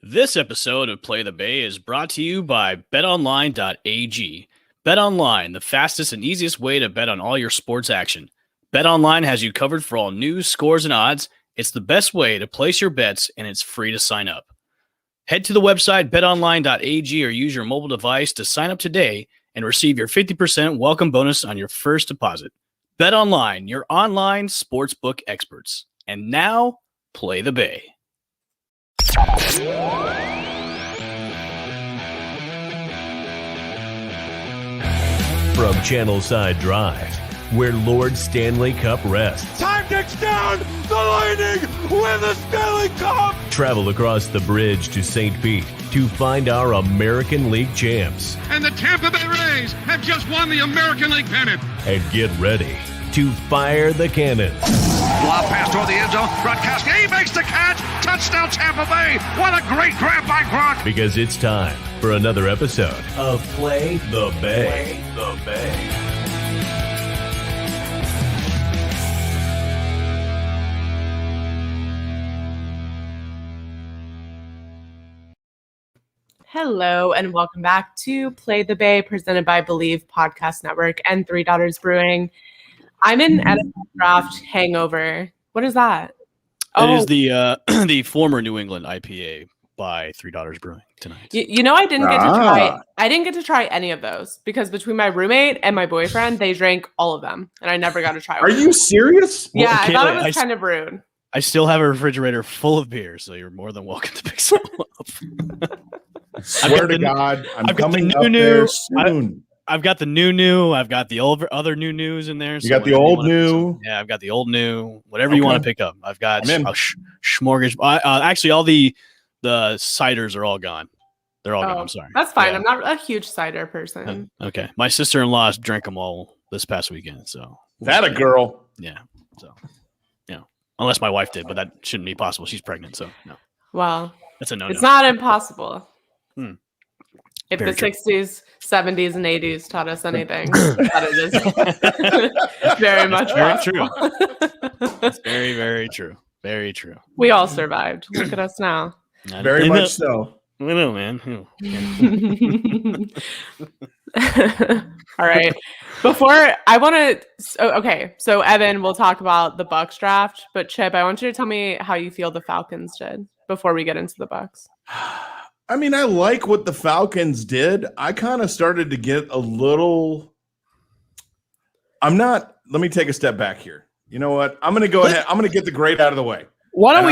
This episode of Play the Bay is brought to you by betonline.ag. BetOnline, the fastest and easiest way to bet on all your sports action. BetOnline has you covered for all news, scores, and odds. It's the best way to place your bets, and it's free to sign up. Head to the website betonline.ag or use your mobile device to sign up today and receive your 50% welcome bonus on your first deposit. BetOnline, your online sportsbook experts. And now, Play the Bay. From Channelside Drive, where Lord Stanley Cup rests. Time ticks down! The Lightning win the Stanley Cup! Travel across the bridge to St. Pete to find our American League champs. And the Tampa Bay Rays have just won the American League pennant. And get ready to fire the cannon. Lob pass toward the end zone. Gronkowski, he makes the catch. Touchdown Tampa Bay. What a great grab by Gronk. Because it's time for another episode of Play the Bay. Play the Bay. Hello, and welcome back to Play the Bay, presented by Believe Podcast Network and Three Daughters Brewing. I'm in NFL draft hangover. What is that? It is the former New England IPA by Three Daughters Brewing tonight. I didn't get to try. I didn't get to try any of those because between my roommate and my boyfriend, they drank all of them, and I never got to try. Are you serious? Yeah, Well, I thought it was kind of rude. I still have a refrigerator full of beer, so you're more than welcome to pick some up. Swear to God, I'm coming up new there soon. I've got the new. I've got the other new news in there. You got the old new. Yeah, I've got the old new. Whatever you want to pick up. I've got a smorgasbord. Actually, all the ciders are all gone. They're all gone. I'm sorry. That's fine. Yeah. I'm not a huge cider person. Okay. My sister-in-law drank them all this past weekend. So That a girl. Yeah. So, unless my wife did, but that shouldn't be possible. She's pregnant. So no. Well, that's a no. It's not impossible. If Very the true. 60s, 70s, and 80s taught us anything, that it is very much Very true. It's very, very true. Very true. We all survived. Look at us now. Very much so. I know, man. All right. Before I want to, okay. So Evan, we'll talk about the Bucks draft, but Chip, I want you to tell me how you feel the Falcons did before we get into the Bucks. I mean, I like what the Falcons did. I kind of started to get a little. Let me take a step back here. You know what? I'm going to go ahead. I'm going to get the grade out of the way. Why don't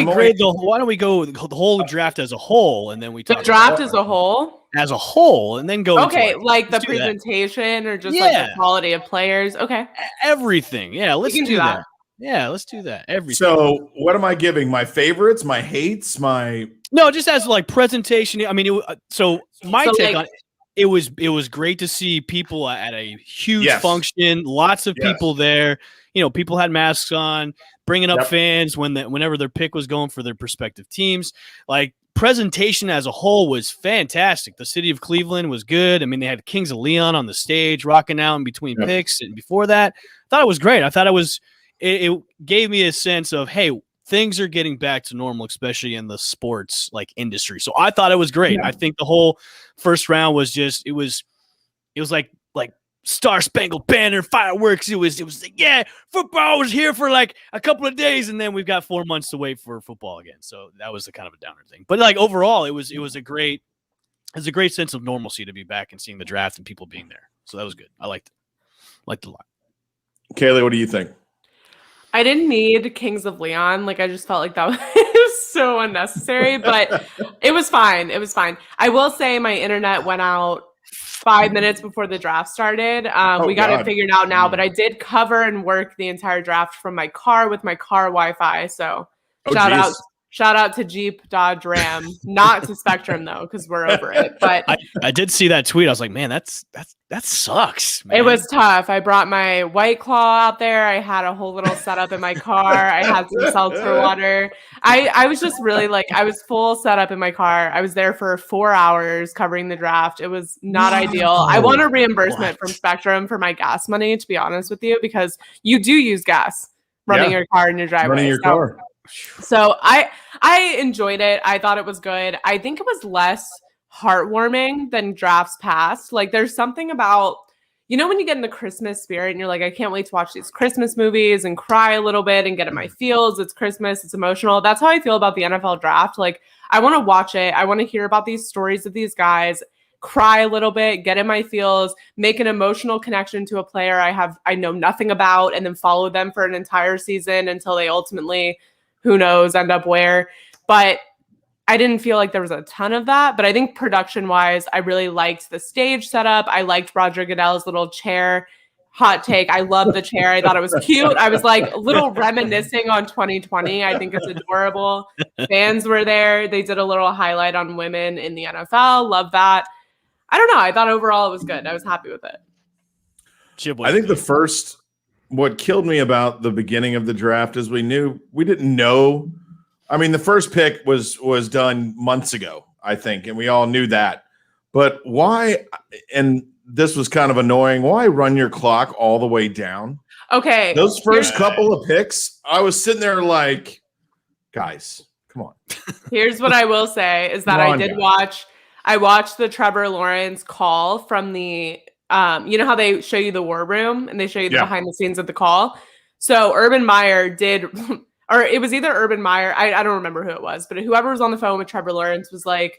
we go the whole draft as a whole, and then we talk the draft as a whole, and then go. Okay, into like the do that. presentation or just like the quality of players. Okay, Everything. Yeah, let's do that. Yeah, let's do that. Everything. So, what am I giving? My favorites, my hates, my No, just as like presentation. I mean, my take on it was great to see people at a huge function. Lots of people there. People had masks on, bringing up fans whenever their pick was going for their respective teams. Like presentation as a whole was fantastic. The city of Cleveland was good. I mean, they had Kings of Leon on the stage, rocking out in between picks, and before that, I thought it was great. I thought it gave me a sense of, hey, things are getting back to normal, especially in the sports industry. So I thought it was great. I think the whole first round was just it was like Star Spangled Banner, fireworks. It was like, football was here for like a couple of days, and then we've got 4 months to wait for football again. So that was a kind of a downer thing. But overall, it was a great sense of normalcy to be back and seeing the draft and people being there. So that was good. I liked it a lot. Kaylee, what do you think? I didn't need Kings of Leon. I just felt like that was so unnecessary, but it was fine. It was fine. I will say my internet went out 5 minutes before the draft started. We got it figured out now, but I did cover and work the entire draft from my car with my car Wi-Fi. So shout out to Jeep, Dodge, Ram, not to Spectrum though, because we're over it. But I did see that tweet. I was like, man, that sucks. Man. It was tough. I brought my White Claw out there. I had a whole little setup in my car. I had some seltzer water. I was just really I was full setup in my car. I was there for 4 hours covering the draft. It was not ideal. I want a reimbursement from Spectrum for my gas money, to be honest with you, because you do use gas running your car in your driveway. Running your car. So I enjoyed it. I thought it was good. I think it was less heartwarming than drafts past. Like there's something about, when you get in the Christmas spirit and you're like, I can't wait to watch these Christmas movies and cry a little bit and get in my feels. It's Christmas. It's emotional. That's how I feel about the NFL draft. Like I want to watch it. I want to hear about these stories of these guys, cry a little bit, get in my feels, make an emotional connection to a player I know nothing about, and then follow them for an entire season until they ultimately, who knows, end up where. But I didn't feel like there was a ton of that, but I think production-wise, I really liked the stage setup. I liked Roger Goodell's little chair. Hot take. I love the chair. I thought it was cute. I was like a little reminiscing on 2020. I think it's adorable. Fans were there. They did a little highlight on women in the NFL. Love that. I don't know. I thought overall it was good. I was happy with it. I think what killed me about the beginning of the draft is we didn't know. I mean, the first pick was done months ago, I think, and we all knew that. But why, and this was kind of annoying, why run your clock all the way down? Okay. Those first couple of picks, I was sitting there like, guys, come on. Here's what I will say is that I watched the Trevor Lawrence call from the you know how they show you the war room and they show you the behind the scenes of the call? So Urban Meyer did, or it was either Urban Meyer, I don't remember who it was, but whoever was on the phone with Trevor Lawrence was like,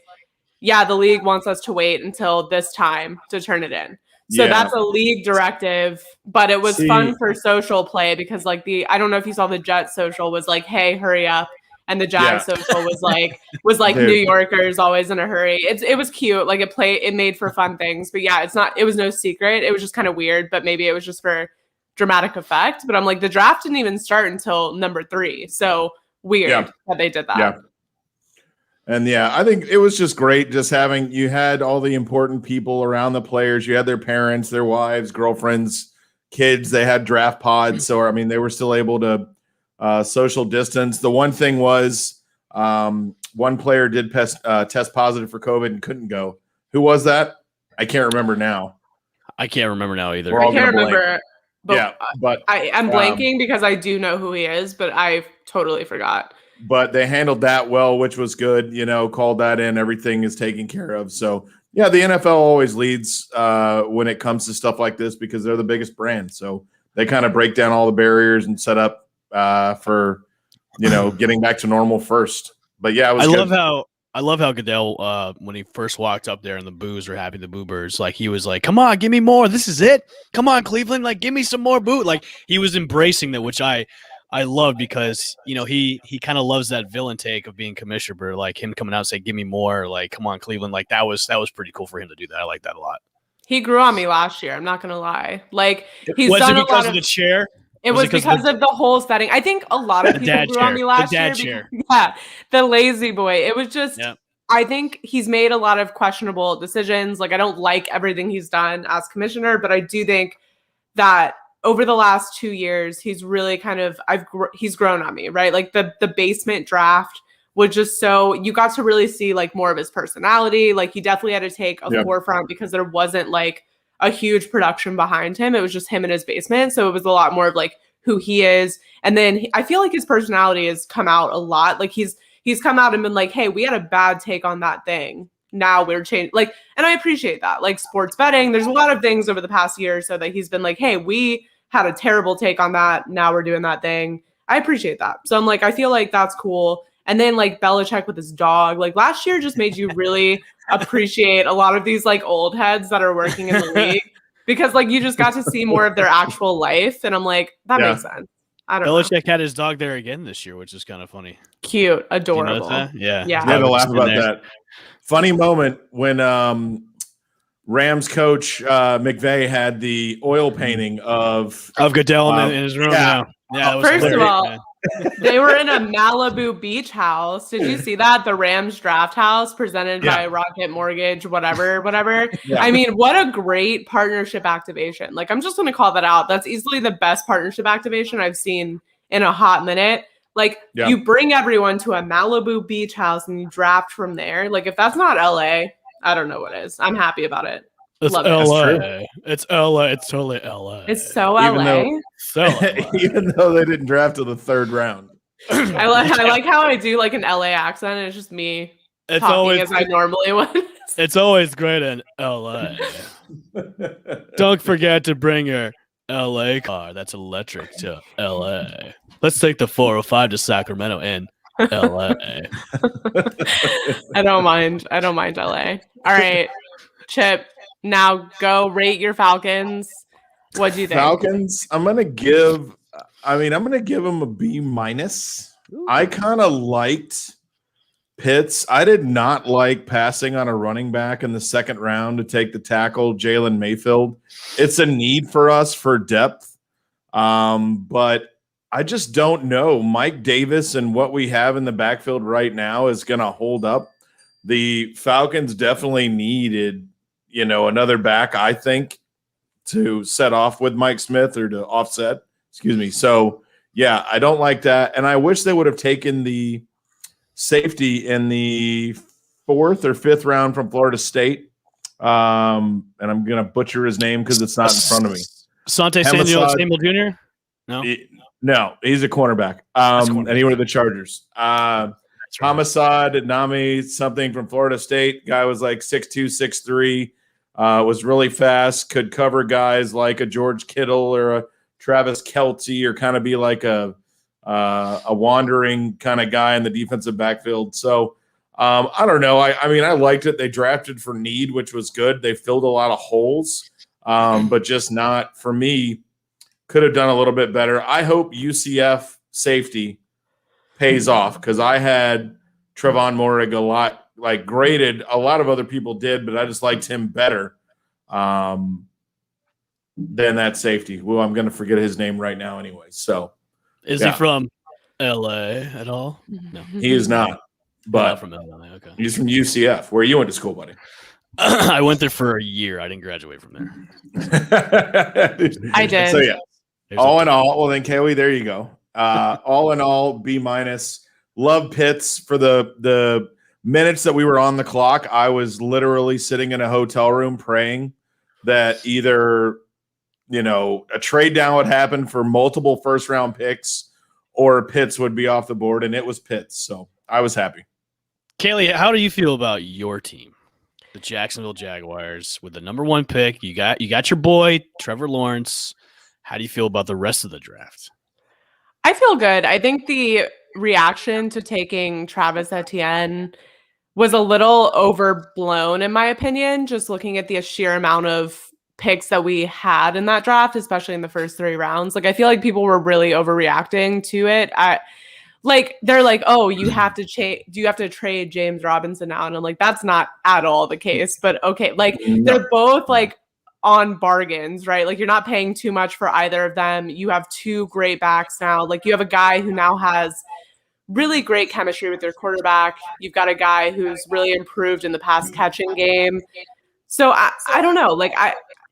yeah, the league wants us to wait until this time to turn it in. So that's a league directive, but it was fun for social play because I don't know if you saw the Jets social was like, hey, hurry up. And the Jags social was like New Yorkers always in a hurry. It was cute. Like it made for fun things. But yeah, it was no secret. It was just kind of weird, but maybe it was just for dramatic effect. But I'm like, the draft didn't even start until number 3. So weird that they did that. Yeah. And I think it was just great just you had all the important people around the players. You had their parents, their wives, girlfriends, kids. They had draft pods. So, I mean, they were still able to social distance. The one thing was one player did test positive for COVID and couldn't go. Who was that? I can't remember now. I can't remember now either. I can't remember. But I'm blanking because I do know who he is, but I totally forgot. But they handled that well, which was good. Called that in. Everything is taken care of. So, the NFL always leads when it comes to stuff like this because they're the biggest brand. So they kind of break down all the barriers and set up for getting back to normal first. But it was I love how Goodell when he first walked up there and the boos were happy, the boo birds, like he was like, come on, give me more, this is it, come on Cleveland, like give me some more boo. Like he was embracing that, which I love because he kind of loves that villain take of being commissioner, but like him coming out and saying give me more, like come on Cleveland, like that was pretty cool for him to do that. I like that a lot. He grew on me last year, I'm not gonna lie. Like he's was done it because of the chair? It was because of the whole setting. I think a lot of people grew on me last year. Yeah, the lazy boy. It was just, I think he's made a lot of questionable decisions. Like, I don't like everything he's done as commissioner, but I do think that over the last 2 years, he's really kind of, he's grown on me, right? Like the basement draft was just so, you got to really see like more of his personality. Like he definitely had to take a forefront because there wasn't like a huge production behind him. It was just him in his basement. So it was a lot more of like who he is. And then I feel like his personality has come out a lot. Like he's come out and been like, hey, we had a bad take on that thing. Now we're changing. Like, and I appreciate that. Like sports betting, there's a lot of things over the past year or so that he's been like, hey, we had a terrible take on that. Now we're doing that thing. I appreciate that. So I'm like, I feel like that's cool. And then like Belichick with his dog, like last year just made you really appreciate a lot of these like old heads that are working in the league because like you just got to see more of their actual life. And I'm like, that makes sense. I don't know. Belichick had his dog there again this year, which is kind of funny. Cute. Adorable. Yeah. I had to laugh about that. Funny moment when Rams coach McVay had the oil painting of Goodell in his room. Yeah. First of all, they were in a Malibu beach house. Did you see that? The Rams draft house presented by Rocket Mortgage, whatever. Yeah. I mean, what a great partnership activation. Like, I'm just going to call that out. That's easily the best partnership activation I've seen in a hot minute. Like, you bring everyone to a Malibu beach house and you draft from there. Like, if that's not LA, I don't know what is. I'm happy about it. It's Love LA. It. It's LA. It's totally LA. It's so LA. Even though they didn't draft to the 3rd round. I like how I do like an LA accent. And it's just me It's talking always as I normally would. It's always great in LA. Don't forget to bring your LA car that's electric to LA. Let's take the 405 to Sacramento and LA. I don't mind. I don't mind LA. All right, Chip. Now go rate your Falcons. What do you think? Falcons, I'm gonna give them a B minus. I kind of liked Pitts. I did not like passing on a running back in the second round to take the tackle, Jalen Mayfield. It's a need for us for depth. But I just don't know. Mike Davis and what we have in the backfield right now is going to hold up. The Falcons definitely needed, another back, I think, to set off with Mike Smith or to offset. Excuse me. So, yeah, I don't like that. And I wish they would have taken the safety in the 4th or 5th round from Florida State. And I'm going to butcher his name because it's not in front of me. Sante Samuel Jr.? No, he's a cornerback. And he went to the Chargers. Hamasad Nami, something from Florida State. Guy was like 6'2", 6'3", was really fast, could cover guys like a George Kittle or a Travis Kelce, or kind of be like a wandering kind of guy in the defensive backfield. So I don't know. I mean, I liked it. They drafted for need, which was good. They filled a lot of holes, but just not for me. Could have done a little bit better. I hope UCF safety pays off, because I had Trevon Moehrig a lot, graded. A lot of other people did, but I just liked him better than that safety. Well, I'm going to forget his name right now anyway. So, is he from LA at all? No, he is not. But from LA. Okay, he's from UCF, where you went to school, buddy. I went there for a year. I didn't graduate from there. I did. So yeah. All in all, well then, Kaylee, there you go. All in all, B minus. Love Pitts. For the minutes that we were on the clock, I was literally sitting in a hotel room praying that either a trade down would happen for multiple first round picks, or Pitts would be off the board, and it was Pitts. So I was happy. Kaylee, how do you feel about your team, the Jacksonville Jaguars, with the number 1 pick? You got your boy Trevor Lawrence. How do you feel about the rest of the draft? I feel good. I think the reaction to taking Travis Etienne was a little overblown, in my opinion, just looking at the sheer amount of picks that we had in that draft, especially in the first 3 rounds. I feel like people were really overreacting to it. They're like, oh, you have to do you have to trade James Robinson now? And I'm like, that's not at all the case, but okay. They're both on bargains, right? You're not paying too much for either of them. You have 2 great backs now. You have a guy who now has really great chemistry with their quarterback. You've got a guy who's really improved in the pass catching game. So I don't know.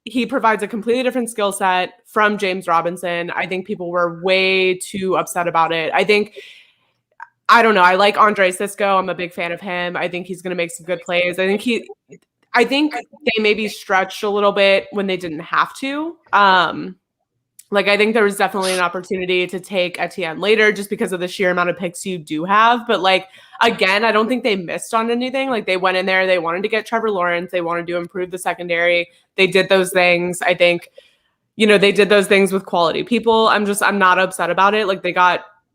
He provides a completely different skill set from James Robinson. I think people were way too upset about it. I don't know. I like Andre Cisco. I'm a big fan of him. I think he's going to make some good plays. I think they maybe stretched a little bit when they didn't have to. I think there was definitely an opportunity to take Etienne later just because of the sheer amount of picks you do have. But again, I don't think they missed on anything. They went in there, they wanted to get Trevor Lawrence. They wanted to improve the secondary. They did those things. I think, they did those things with quality people. I'm not upset about it.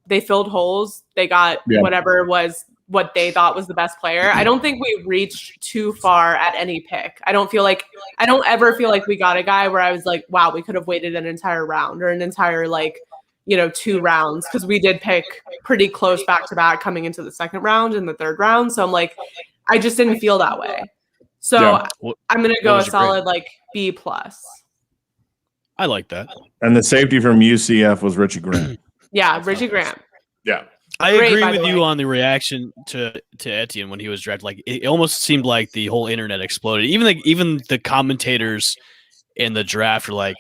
They filled holes. They got whatever was what they thought was the best player. I don't think we reached too far at any pick. I don't ever feel like we got a guy where I was like, wow, we could have waited an entire round or an entire 2 rounds, because we did pick pretty close back to back coming into the second round and the third round. So I'm like, I just didn't feel that way. So I'm going to go a solid B plus. I like that. And the safety from UCF was Richie Grant. Yeah, Richie Grant. Yeah. I agree with you on the reaction to Etienne when he was drafted. It almost seemed like the whole internet exploded. Even the commentators in the draft were like,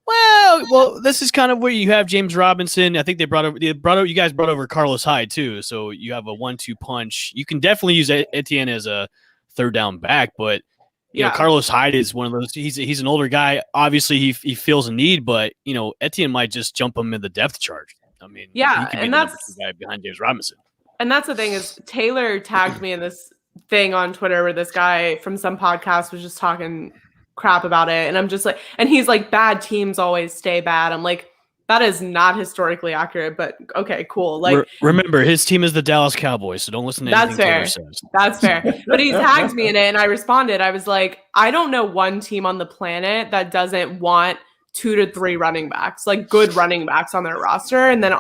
well, this is kind of where you have James Robinson. I think you guys brought over Carlos Hyde too. So you have a 1-2 punch. You can definitely use Etienne as a third down back, but you know, Carlos Hyde is one of those. He's an older guy. Obviously, he feels a need, but Etienne might just jump him in the depth chart. I mean, yeah, he could be and the number 2 guy behind James Robinson. And that's the thing is Taylor tagged me in this thing on Twitter where this guy from some podcast was just talking crap about it. And I'm just like, and he's like, bad teams always stay bad. I'm like, that is not historically accurate, but okay, cool. Like, remember, his team is the Dallas Cowboys, so don't listen to anything Taylor says. That's fair. But he tagged me in it, and I responded. I was like, I don't know one team on the planet that doesn't want 2 to 3 running backs, like good running backs on their roster. And then,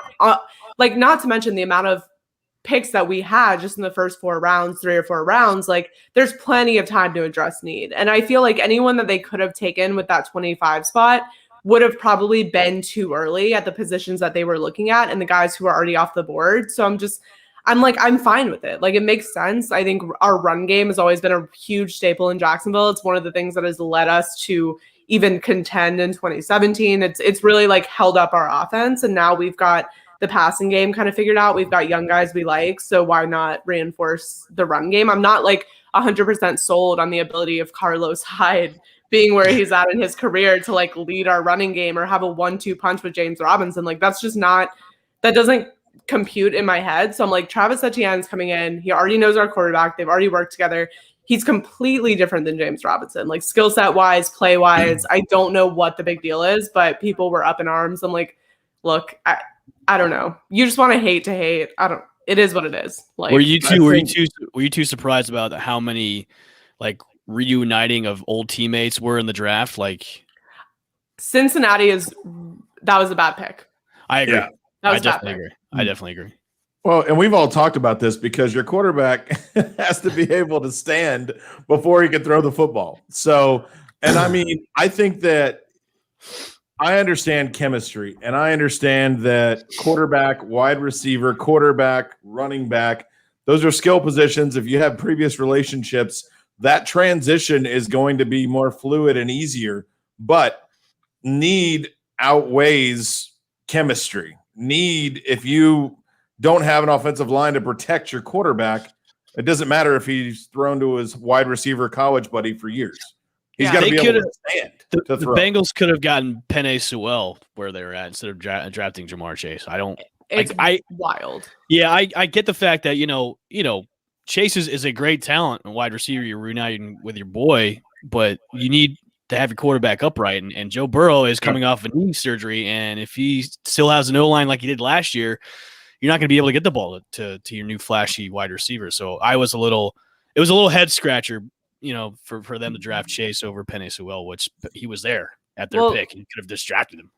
like, not to mention the amount of picks that we had just in the first 4 rounds, 3 or 4 rounds, like there's plenty of time to address need. And I feel like anyone that they could have taken with that 25 spot would have probably been too early at the positions that they were looking at and the guys who are already off the board. So I'm fine with it. Like, it makes sense. I think our run game has always been a huge staple in Jacksonville. It's one of the things that has led us to even contend in 2017. It's really like held up our offense. And now we've got the passing game kind of figured out. We've got young guys we like. So why not reinforce the run game? I'm not like 100% sold on the ability of Carlos Hyde being where he's at in his career to like lead our running game or have a 1-2 punch with James Robinson. Like, that's just not, that doesn't compute in my head. So I'm like, Travis Etienne's coming in. He already knows our quarterback. They've already worked together. He's completely different than James Robinson, like skill set wise, play wise. I don't know what the big deal is, but people were up in arms. I'm like, look, I don't know. You just want to hate. It is what it is. Like, were you too surprised about how many like reuniting of old teammates were in the draft? Like, Cincinnati that was a bad pick. I agree. Yeah. I definitely agree. Well, and we've all talked about this because your quarterback has to be able to stand before he can throw the football. So, and I mean, I think that I understand chemistry and I understand that quarterback, wide receiver, quarterback, running back, those are skill positions. If you have previous relationships, that transition is going to be more fluid and easier, but need outweighs chemistry. Need, if you don't have an offensive line to protect your quarterback, it doesn't matter if he's thrown to his wide receiver college buddy for years. He's got to be able to stand. The Bengals could have gotten Penei Sewell where they were at instead of drafting Jamar Chase. It's wild. Yeah, I get the fact that, you know, Chase is a great talent and wide receiver. You're reuniting with your boy, but you need to have your quarterback upright. And Joe Burrow is coming off a knee surgery, and if he still has an O-line like he did last year, you're not going to be able to get the ball to your new flashy wide receiver. So it was a little head scratcher, you know, for them to draft Chase over Penei Sewell, which he was there at their pick and you could have distracted him.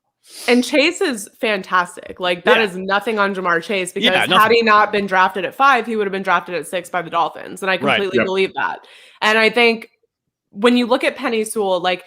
And Chase is fantastic. Like, that is nothing on Jamar Chase, because had he not been drafted at 5, he would have been drafted at 6 by the Dolphins. And I completely believe that. And I think when you look at Penei Sewell, like,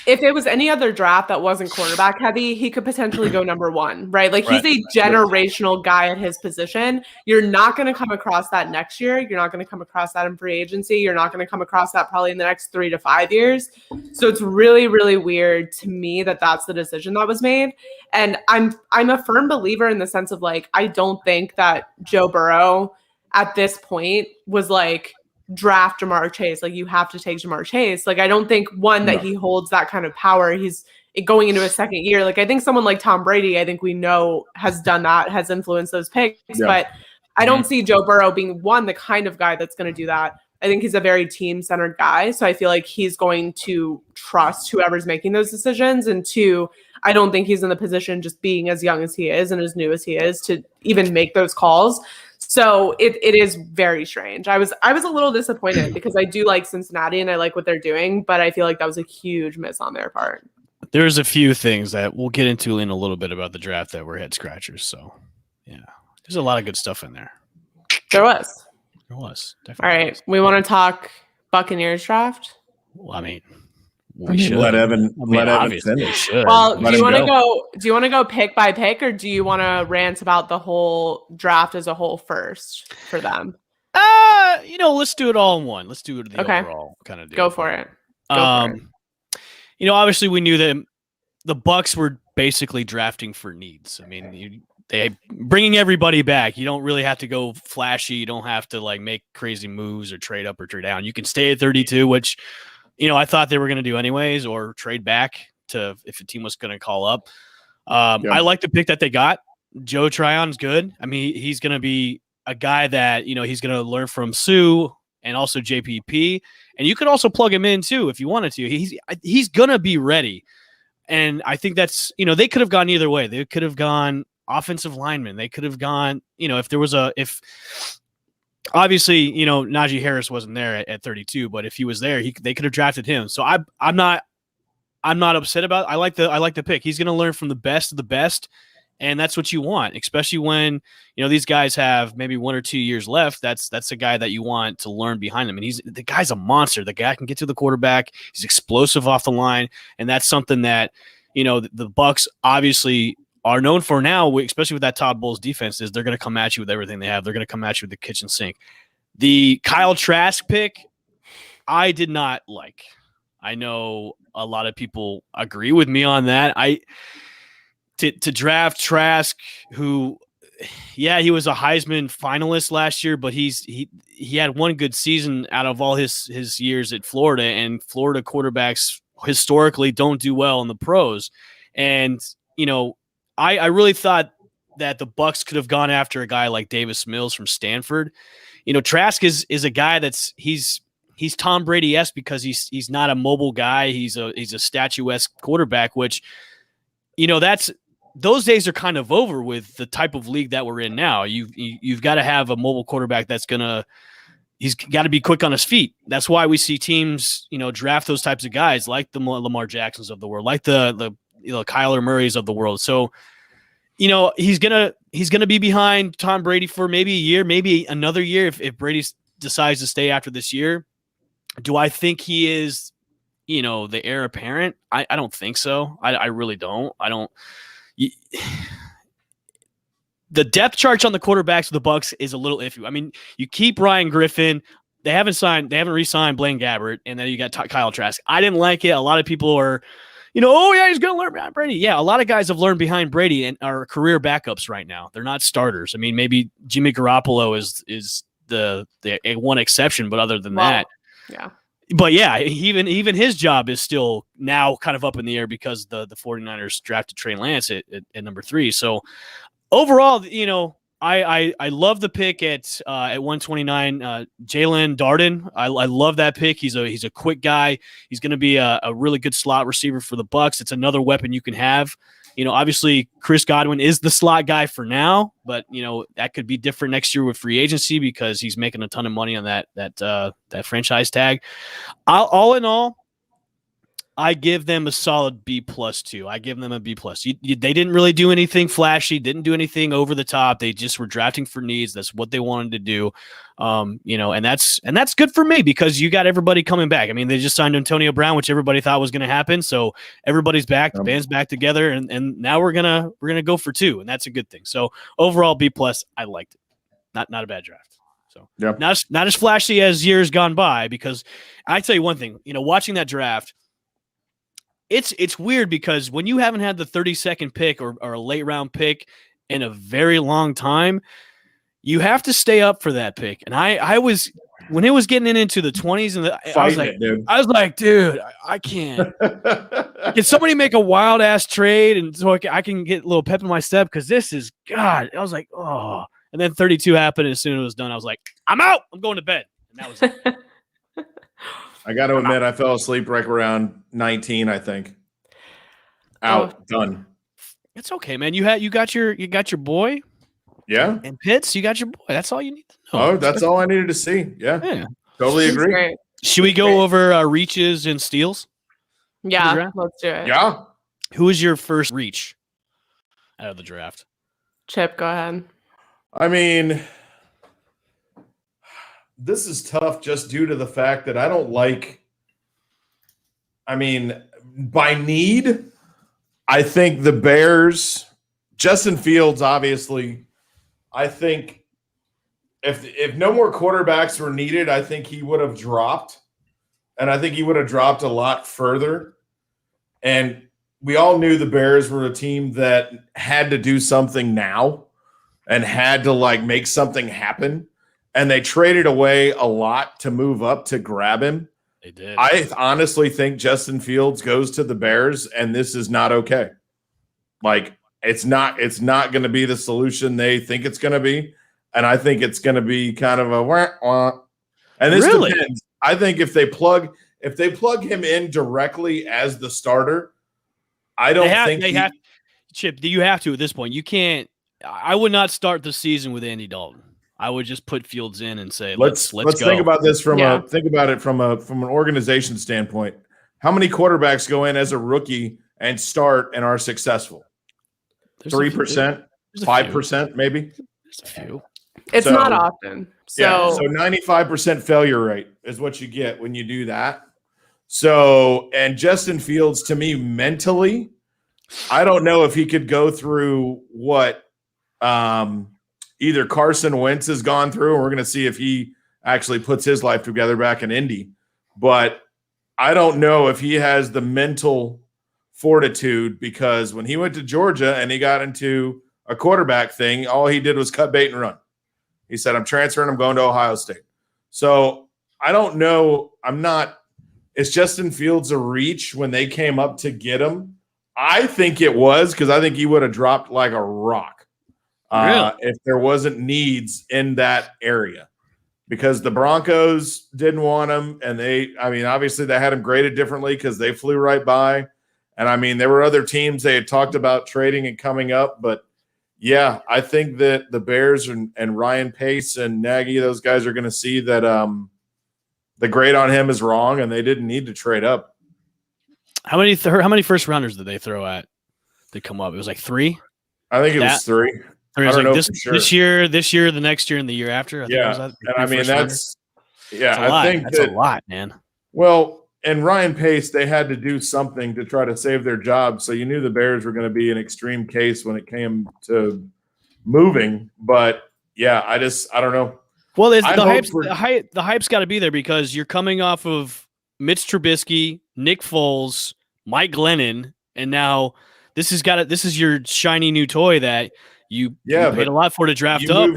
if it was any other draft that wasn't quarterback heavy, he could potentially go number 1, right? Like, he's a generational guy at his position. You're not going to come across that next year. You're not going to come across that in free agency. You're not going to come across that probably in the next 3 to 5 years. So it's really, really weird to me that that's the decision that was made. And I'm a firm believer in the sense of, like, I don't think that Joe Burrow at this point was like, draft Jamar Chase. Like, you have to take Jamar Chase. Like, I don't think that he holds that kind of power. He's going into his second year. Like, I think someone like Tom Brady, I think we know has done that, has influenced those picks, but I don't see Joe Burrow being the kind of guy that's going to do that. I think he's a very team-centered guy. So I feel like he's going to trust whoever's making those decisions. And 2, I don't think he's in the position, just being as young as he is and as new as he is, to even make those calls. So it is very strange. I was a little disappointed because I do like Cincinnati and I like what they're doing, but I feel like that was a huge miss on their part. There's a few things that we'll get into in a little bit about the draft that were head scratchers. So, yeah, there's a lot of good stuff in there. There was. Definitely. All right. We want to talk Buccaneers draft? Well, I mean, we should let Evan finish. Well, do you want to go pick by pick, or do you want to rant about the whole draft as a whole first for them? Let's do it all in one. Let's do it overall kind of deal. Go for it. Obviously we knew that the Bucs were basically drafting for needs. I mean, they bringing everybody back. You don't really have to go flashy. You don't have to like make crazy moves or trade up or trade down. You can stay at 32, which I thought they were going to do anyways, or trade back to if a team was going to call up. I like the pick that they got. Joe Tryon's good. I mean, he's going to be a guy that, he's going to learn from Sue and also JPP. And you could also plug him in too if you wanted to. He's going to be ready. And I think that's, they could have gone either way. They could have gone offensive lineman. They could have gone, if obviously, Najee Harris wasn't there at 32, but if he was there, they could have drafted him. So I'm not upset about it. I like the pick. He's going to learn from the best of the best. And that's what you want, especially when, these guys have maybe 1 or 2 years left. That's a guy that you want to learn behind him. And the guy's a monster. The guy can get to the quarterback. He's explosive off the line. And that's something that, the Bucs obviously are known for now, especially with that Todd Bowles defense, is they're going to come at you with everything they have. They're going to come at you with the kitchen sink. The Kyle Trask pick, I did not like. I know a lot of people agree with me on that. To draft Trask, who, he was a Heisman finalist last year, but he had one good season out of all his years at Florida, and Florida quarterbacks historically don't do well in the pros. And, I really thought that the Bucs could have gone after a guy like Davis Mills from Stanford. Trask is a guy he's Tom Brady-esque because he's not a mobile guy. He's a statuesque quarterback, which, those days are kind of over with the type of league that we're in now. You've got to have a mobile quarterback he's got to be quick on his feet. That's why we see teams, draft those types of guys like the Lamar Jacksons of the world, like the Kyler Murrays of the world. So, he's gonna be behind Tom Brady for maybe a year, maybe another year if Brady decides to stay after this year. Do I think he is, the heir apparent? I don't think so. I really don't. I don't. The depth chart on the quarterbacks of the Bucs is a little iffy. I mean, you keep Ryan Griffin. They haven't re-signed Blaine Gabbert, and then you got Kyle Trask. I didn't like it. A lot of people are, he's going to learn behind Brady. Yeah, a lot of guys have learned behind Brady and are career backups right now. They're not starters. I mean, maybe Jimmy Garoppolo is the one exception, but other than that, yeah. But yeah, even his job is still now kind of up in the air because the 49ers drafted Trey Lance at number 3. So overall, I love the pick at 129. Jalen Darden, I love that pick. He's a quick guy. He's going to be a really good slot receiver for the Bucs. It's another weapon you can have. Obviously Chris Godwin is the slot guy for now, but that could be different next year with free agency because he's making a ton of money on that franchise tag. All in all, I give them a solid B+ too. I give them a B+. They didn't really do anything flashy, didn't do anything over the top. They just were drafting for needs. That's what they wanted to do. And that's good for me because you got everybody coming back. I mean, they just signed Antonio Brown, which everybody thought was going to happen. So everybody's back, the band's back together, and now we're gonna go for 2, and that's a good thing. So overall, B+. I liked it. Not a bad draft. So not as flashy as years gone by, because I tell you one thing, watching that draft. It's weird because when you haven't had the 32nd pick or a late round pick in a very long time, you have to stay up for that pick. And I was, when it was getting into the 20s, and I was like, dude, I can't. Can somebody make a wild ass trade and so I can get a little pep in my step? Because this is God. I was like, oh. And then 32 happened. And as soon as it was done, I was like, I'm out. I'm going to bed. And that was it. I got to admit, I fell asleep right around 19. I think. Done. It's okay, man. You got your boy. Yeah. And Pitts, you got your boy. That's all you need to know. Oh, that's all I needed to see. Yeah. Totally agree. Great. Should we go over reaches and steals? Yeah, let's do it. Yeah. Who was your first reach out of the draft? Chip, go ahead. I mean, this is tough just due to the fact that I don't like. I mean, by need, I think the Bears, Justin Fields, obviously, I think if no more quarterbacks were needed, I think he would have dropped. And I think he would have dropped a lot further. And we all knew the Bears were a team that had to do something now and had to make something happen. And they traded away a lot to move up to grab him. They did. I honestly think Justin Fields goes to the Bears, and this is not okay. Like it's not going to be the solution they think it's going to be, and I think it's going to be kind of a wah, wah. And this depends. I think if they plug him in directly as the starter, I don't think they have. Chip, you have to at this point. You can't. I would not start the season with Andy Dalton. I would just put Fields in and say, let's go. Think about this from an organization standpoint. How many quarterbacks go in as a rookie and start and are successful? 3%, 5%, maybe. There's a few. It's not often. So 95% failure rate is what you get when you do that. So, and Justin Fields, to me, mentally, I don't know if he could go through what either Carson Wentz has gone through, and we're going to see if he actually puts his life together back in Indy. But I don't know if he has the mental fortitude, because when he went to Georgia and he got into a quarterback thing, all he did was cut bait and run. He said, I'm transferring, I'm going to Ohio State. So I don't know. Is Justin Fields a reach when they came up to get him? I think it was, because I think he would have dropped like a rock if there wasn't needs in that area, because the Broncos didn't want him. And obviously they had him graded differently because they flew right by. And there were other teams they had talked about trading and coming up, but yeah, I think that the Bears and Ryan Pace and Nagy, those guys are going to see that the grade on him is wrong, and they didn't need to trade up. How many first rounders did they throw at? They come up. It was like 3. I think it was 3. I don't know this year, the next year, and the year after. I think that's a lot, man. Well, and Ryan Pace, they had to do something to try to save their job. So you knew the Bears were going to be an extreme case when it came to moving. But yeah, I don't know. Well, the hype's got to be there, because you're coming off of Mitch Trubisky, Nick Foles, Mike Glennon, and now this is your shiny new toy that you paid a lot for to draft up.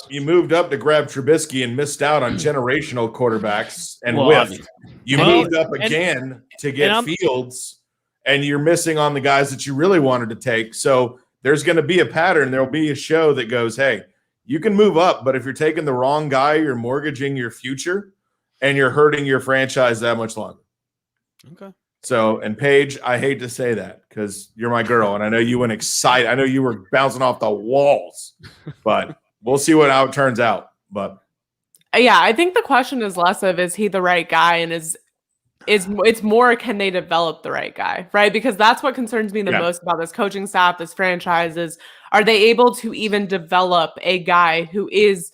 You moved up to grab Trubisky and missed out on generational quarterbacks and whiffed. You moved up again to get Fields, and you're missing on the guys that you really wanted to take. So there's going to be a pattern. There'll be a show that goes, hey, you can move up, but if you're taking the wrong guy, you're mortgaging your future and you're hurting your franchise that much longer. Okay. So, and Paige, I hate to say that because you're my girl, and I know you went excited. I know you were bouncing off the walls, but we'll see how it turns out. But yeah, I think the question is less of, is he the right guy, and it's more, can they develop the right guy, right? Because that's what concerns me the most about this coaching staff, this franchise, is, are they able to even develop a guy who is,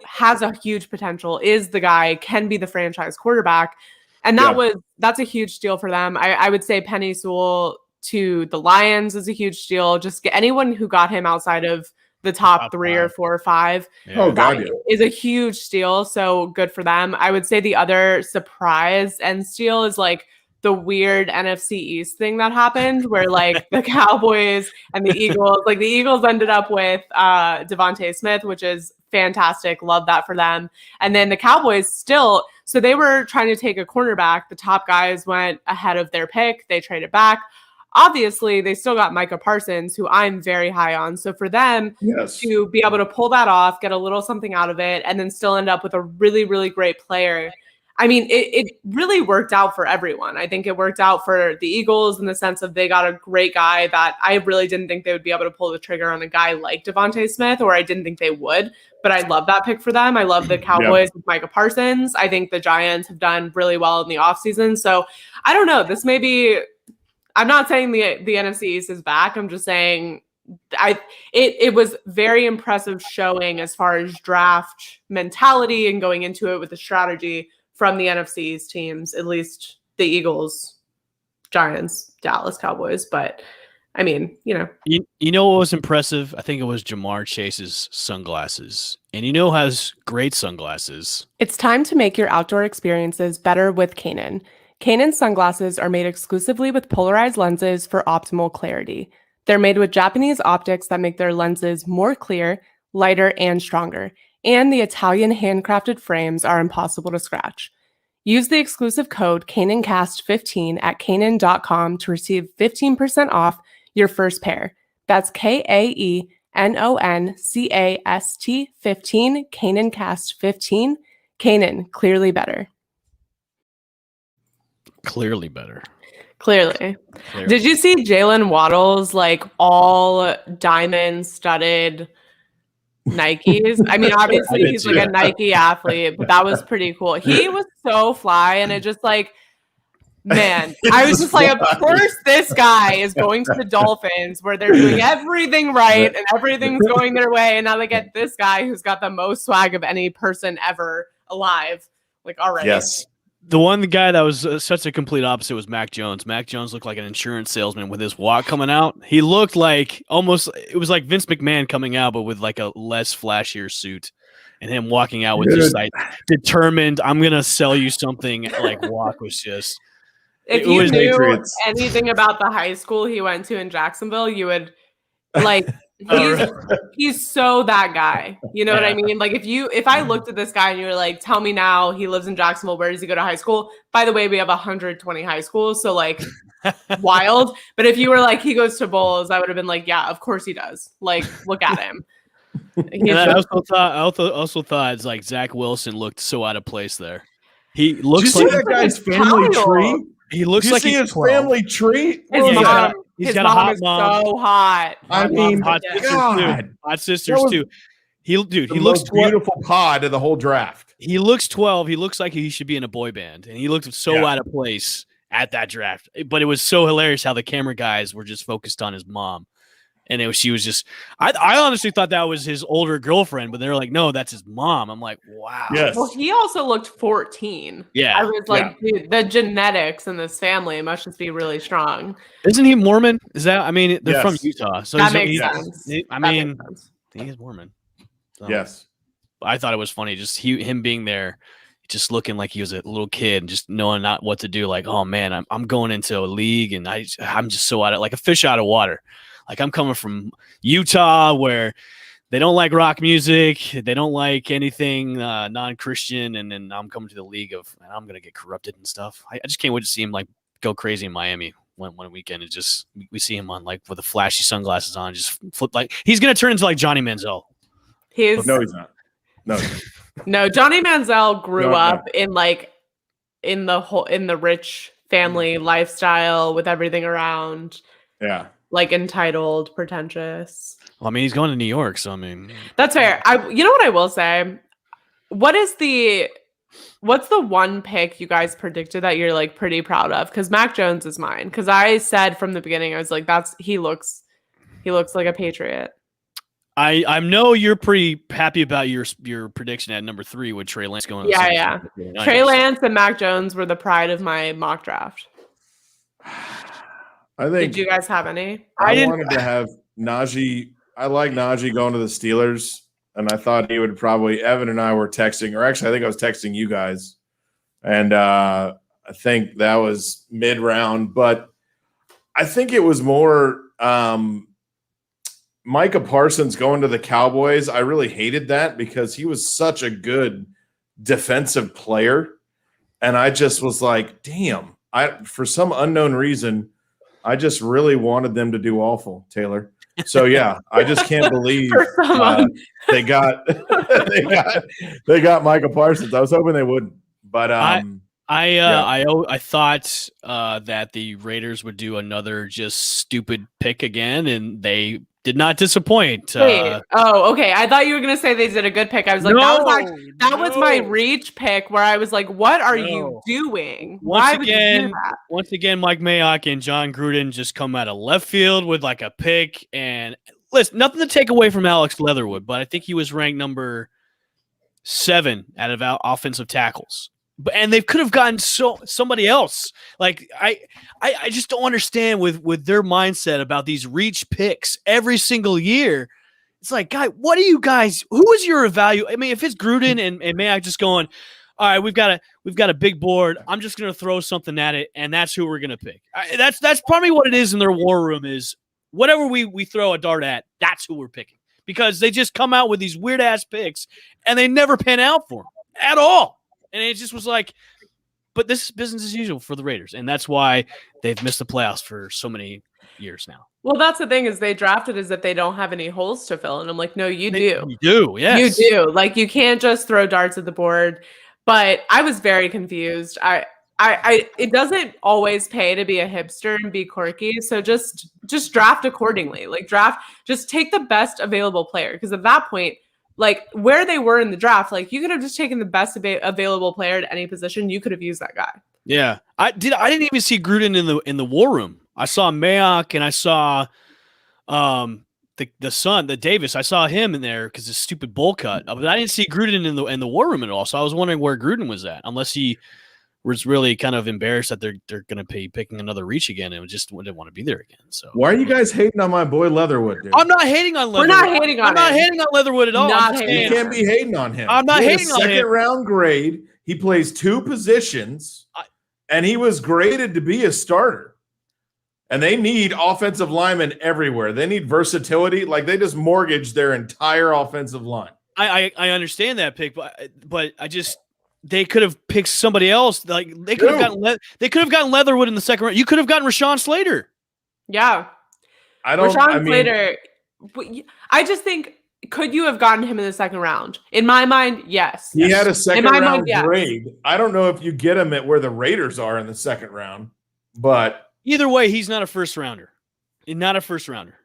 has a huge potential, is the guy, can be the franchise quarterback? And that's a huge steal for them. I would say Penny Sewell to the Lions is a huge steal. Just get anyone who got him outside of the top 3 or 4 or 5. Yeah. Is a huge steal. So good for them. I would say the other surprise and steal is like the weird NFC East thing that happened, where like the Cowboys and the Eagles, like the Eagles ended up with Devontae Smith, which is fantastic. Love that for them. And then the Cowboys still, so they were trying to take a cornerback. The top guys went ahead of their pick. They traded back. Obviously, they still got Micah Parsons, who I'm very high on. So for them to be able to pull that off, get a little something out of it, and then still end up with a really, really great player. I mean, it really worked out for everyone. I think it worked out for the Eagles in the sense of they got a great guy that I really didn't think they would be able to pull the trigger on a guy like Devontae Smith, or I didn't think they would. But I love that pick for them. I love the Cowboys with Micah Parsons. I think the Giants have done really well in the offseason. So I don't know. This may be – I'm not saying the NFC East is back. I'm just saying it was very impressive showing as far as draft mentality and going into it with the strategy from the NFC's teams, at least the Eagles, Giants, Dallas Cowboys. But I mean, You know what was impressive? I think it was Jamar Chase's sunglasses. And who has great sunglasses? It's time to make your outdoor experiences better with Kaenon. Kaenon sunglasses are made exclusively with polarized lenses for optimal clarity. They're made with Japanese optics that make their lenses more clear, lighter, and stronger. And the Italian handcrafted frames are impossible to scratch. Use the exclusive code KanonCast15 at Kaenon.com to receive 15% off your first pair. That's KAENONCAST 15, Canancast 15. Canaan, clearly better. Clearly better. Clearly. Did you see Jalen Waddle's like all diamond studded Nikes? I mean, obviously he's like a Nike athlete, but that was pretty cool. He was so fly, and it just like, man, I was just like, of course this guy is going to the Dolphins where they're doing everything right and everything's going their way, and now they get this guy who's got the most swag of any person ever alive. Like, all right. Yes. The one guy that was such a complete opposite was Mac Jones. Mac Jones looked like an insurance salesman with his walk coming out. He looked like it was like Vince McMahon coming out, but with like a less flashier suit, and him walking out with just like determined, I'm going to sell you something. Like walk was just. If you knew anything about the high school he went to in Jacksonville, you would like. He's so that guy. You know what I mean? Like if I looked at this guy and you were like, tell me now he lives in Jacksonville, where does he go to high school? By the way, we have 120 high schools, so like wild. But if you were like, he goes to Bowls, I would have been like, yeah, of course he does. Like, look at him. I also thought it's like Zach Wilson looked so out of place there. He looks like that guy's family tree. He looks like his family tree. His mom is so hot. I mean, hot sisters too. He looks beautiful pod of the whole draft. He looks 12. He looks like he should be in a boy band, and he looked so out of place at that draft. But it was so hilarious how the camera guys were just focused on his mom, and she was just. I honestly thought that was his older girlfriend, but they're like, no, that's his mom. I'm like, wow. Yes. Well, he also looked 14. Yeah. I was like, dude, the genetics in this family must just be really strong. Isn't he Mormon? Is that? I mean, they're from Utah, so that makes sense. He is Mormon. So. Yes. I thought it was funny, just him being there, just looking like he was a little kid, and just knowing not what to do. Like, oh man, I'm going into a league, and I'm just so like a fish out of water. Like I'm coming from Utah, where they don't like rock music, they don't like anything non-Christian, and then I'm coming to the league and I'm gonna get corrupted and stuff. I just can't wait to see him like go crazy in Miami one weekend, and just we see him on like with the flashy sunglasses on, just flip like he's gonna turn into like Johnny Manziel. No, he's not. No, Johnny Manziel grew up in like in the rich family lifestyle with everything around. Yeah. Like entitled, pretentious. Well, I mean, he's going to New York, so I mean, that's fair. You know what I will say? What's the one pick you guys predicted that you're like pretty proud of? Because Mac Jones is mine. Because I said from the beginning, I was like, he looks like a Patriot. I know you're pretty happy about your prediction at number 3 with Trey Lance going. Yeah. Trey Lance and Mac Jones were the pride of my mock draft. I think. Did you guys have any? I wanted to have Najee. I like Najee going to the Steelers, and I thought he would probably. Evan and I were texting, or actually, I think I was texting you guys, and I think that was mid-round. But I think it was more Micah Parsons going to the Cowboys. I really hated that because he was such a good defensive player, and I just was like, damn. For some unknown reason. I just really wanted them to do awful, Taylor. So yeah, I just can't believe they got Micah Parsons. I was hoping they wouldn't, but I thought that the Raiders would do another just stupid pick again, and they did not disappoint. Wait, okay. I thought you were gonna say they did a good pick. I was like, that was my reach pick where I was like, what are you doing? Why would you do that? Once again, Mike Mayock and John Gruden just come out of left field with like a pick. And listen, nothing to take away from Alex Leatherwood, but I think he was ranked number 7 out of offensive tackles. And they could have gotten somebody else. Like I just don't understand with their mindset about these reach picks every single year. It's like, guy, what are you guys? Who is your evaluate? I mean, if it's Gruden and Mayock just going, all right, we've got a big board. I'm just gonna throw something at it, and that's who we're gonna pick. That's probably what it is in their war room. Is whatever we throw a dart at, that's who we're picking, because they just come out with these weird ass picks and they never pan out for them at all. And it just was like, but this is business as usual for the Raiders. And that's why they've missed the playoffs for so many years now. Well, that's the thing is they drafted as if they don't have any holes to fill. And I'm like, no, you do. You do, yes. You do. Like, you can't just throw darts at the board. But I was very confused. It doesn't always pay to be a hipster and be quirky. So just draft accordingly. Like, just take the best available player. Because at that point, like where they were in the draft, like you could have just taken the best available player at any position. You could have used that guy. Yeah, I didn't even see Gruden in the war room. I saw Mayock and I saw the son, the Davis. I saw him in there because his stupid bowl cut. But I didn't see Gruden in the war room at all. So I was wondering where Gruden was at, unless he was really kind of embarrassed that they're going to be picking another reach again and just didn't want to be there again. So why are you guys hating on my boy Leatherwood, dude? I'm not hating on Leatherwood. We're not hating on I'm not hating on Leatherwood at all. You can't be hating on him. I'm not hating on him. Second round grade. He plays 2 positions, and he was graded to be a starter. And they need offensive linemen everywhere. They need versatility. Like they just mortgaged their entire offensive line. I understand that pick, but I just. They could have picked somebody else. Like they could have gotten Leatherwood in the second round. You could have gotten Rashawn Slater. Yeah, Slater. I just think, could you have gotten him in the second round? In my mind, yes. He had a second round grade. I don't know if you get him at where the Raiders are in the second round, but either way, he's not a first rounder. Not a first rounder.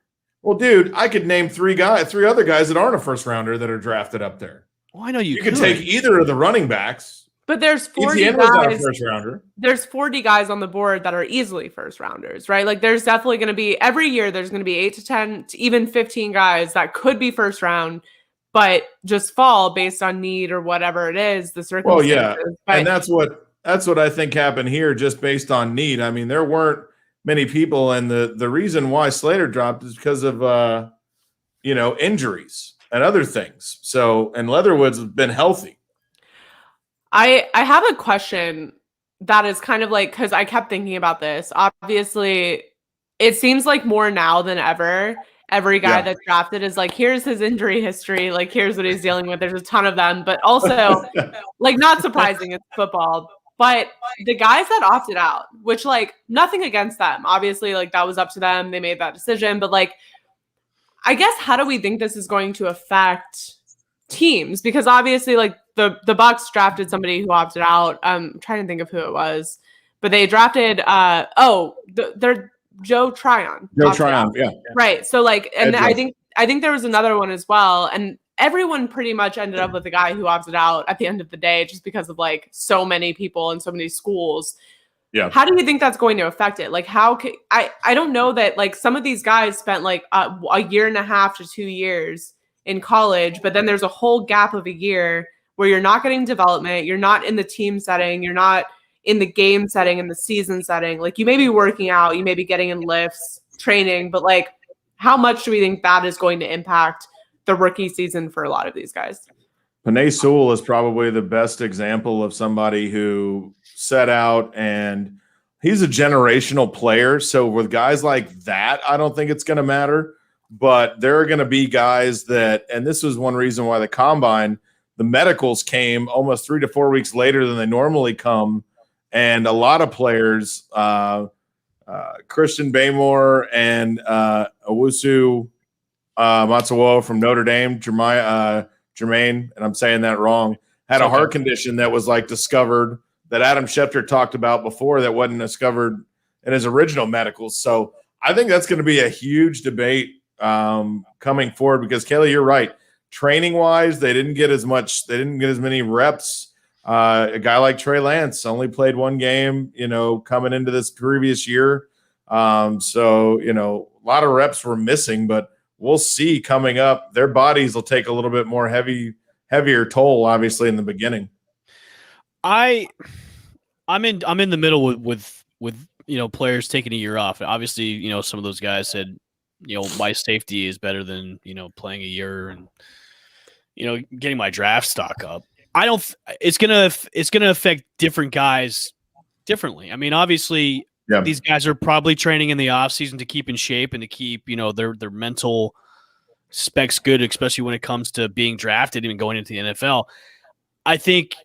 Well, dude, I could name 3 other guys that aren't a first rounder that are drafted up there. Well, I know you could take either of the running backs. But there's 40 guys. Not a first rounder. There's 40 guys on the board that are easily first rounders, right? Like there's definitely going to be every year there's going to be 8 to 10 to even 15 guys that could be first round, but just fall based on need or whatever it is, the circumstances. Well, yeah, and that's what I think happened here, just based on need. I mean, there weren't many people, and the reason why Slater dropped is because of injuries and other things. So, and Leatherwood's been healthy. I have a question that is kind of like, because I kept thinking about this. Obviously, it seems like more now than ever. Every guy that's drafted is like, here's his injury history. Like, here's what he's dealing with. There's a ton of them. But also, like, not surprising, it's football. But the guys that opted out, which, like, nothing against them. Obviously, like, that was up to them. They made that decision. But, like, I guess, how do we think this is going to affect teams? Because obviously, like the Bucs drafted somebody who opted out. I'm trying to think of who it was, but they drafted they're Joe Tryon. Yeah. Right. So like, and I think there was another one as well, and everyone pretty much ended up with the guy who opted out at the end of the day, just because of like so many people and so many schools. Yeah. How do you think that's going to affect it? Like, I don't know that, like, some of these guys spent like a year and a half to 2 years in college, but then there's a whole gap of a year where you're not getting development, you're not in the team setting, you're not in the game setting, in the season setting. Like, you may be working out, you may be getting in lifts, training, but like, how much do we think that is going to impact the rookie season for a lot of these guys? Panay Sewell is probably the best example of somebody who set out, and he's a generational player. So with guys like that, I don't think it's going to matter. But there are going to be guys that, and this was one reason why the combine, the medicals came almost 3 to 4 weeks later than they normally come. And a lot of players, Christian Baymore and Owusu Matsuo from Notre Dame, Jermaine, and I'm saying that wrong, had a heart condition that was like discovered that Adam Schefter talked about before that wasn't discovered in his original medicals. So I think that's going to be a huge debate coming forward, because Kelly, you're right. Training wise, they didn't get as many reps. A guy like Trey Lance only played 1 game, coming into this previous year. So, a lot of reps were missing, but we'll see coming up. Their bodies will take a little bit more heavier toll, obviously, in the beginning. I'm in the middle with players taking a year off. Obviously, some of those guys said, my safety is better than, playing a year and, getting my draft stock up. It's going to affect different guys differently. I mean, obviously these guys are probably training in the off season to keep in shape and to keep, their mental specs good, especially when it comes to being drafted and going into the NFL. I think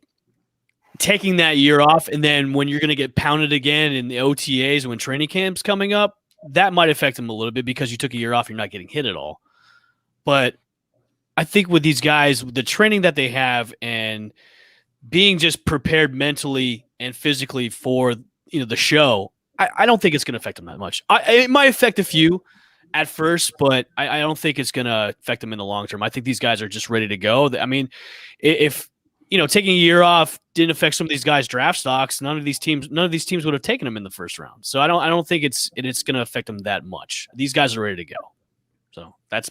taking that year off, and then when you're going to get pounded again in the OTAs and when training camp's coming up, that might affect him a little bit because you took a year off, you're not getting hit at all. But I think with these guys, the training that they have and being just prepared mentally and physically for the show, I don't think it's going to affect them that much. It might affect a few at first, but I don't think it's going to affect them in the long term. I think these guys are just ready to go. I mean, if taking a year off didn't affect some of these guys' draft stocks, none of these teams would have taken them in the first round. So I don't think it's going to affect them that much. These guys are ready to go. So that's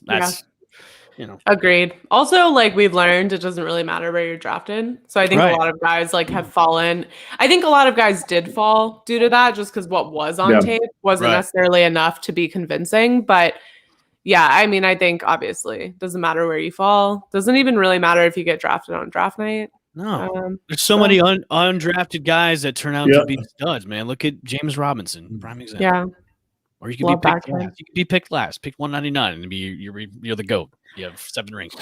Agreed. Also, like we've learned, it doesn't really matter where you're drafted. So I think a lot of guys have fallen. I think a lot of guys did fall due to that, just because what was on tape wasn't necessarily enough to be convincing. But yeah, I mean, I think obviously doesn't matter where you fall. Doesn't even really matter if you get drafted on draft night. No, there's so many undrafted guys that turn out to be studs. Man, look at James Robinson, prime example. Yeah. Or you could be picked last. You could be picked last. Pick 199 and you're the GOAT. You have 7 rings.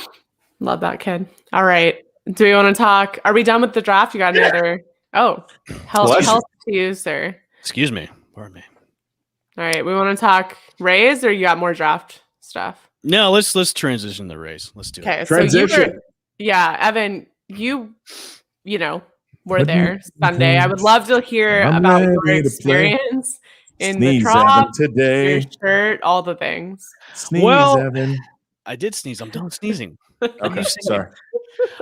Love that kid. All right. Do we want to talk? Are we done with the draft? You got any other? Oh, health to you, sir. Excuse me. Pardon me. All right. We want to talk Rays, or you got more draft stuff? No, let's transition the Rays. Let's do it. Okay. Transition. Evan, you were there Sunday. I would love to hear about your experience in the drop, today, your shirt, all the things. Sneeze, Evan. I did sneeze. I'm done sneezing. Okay, sorry.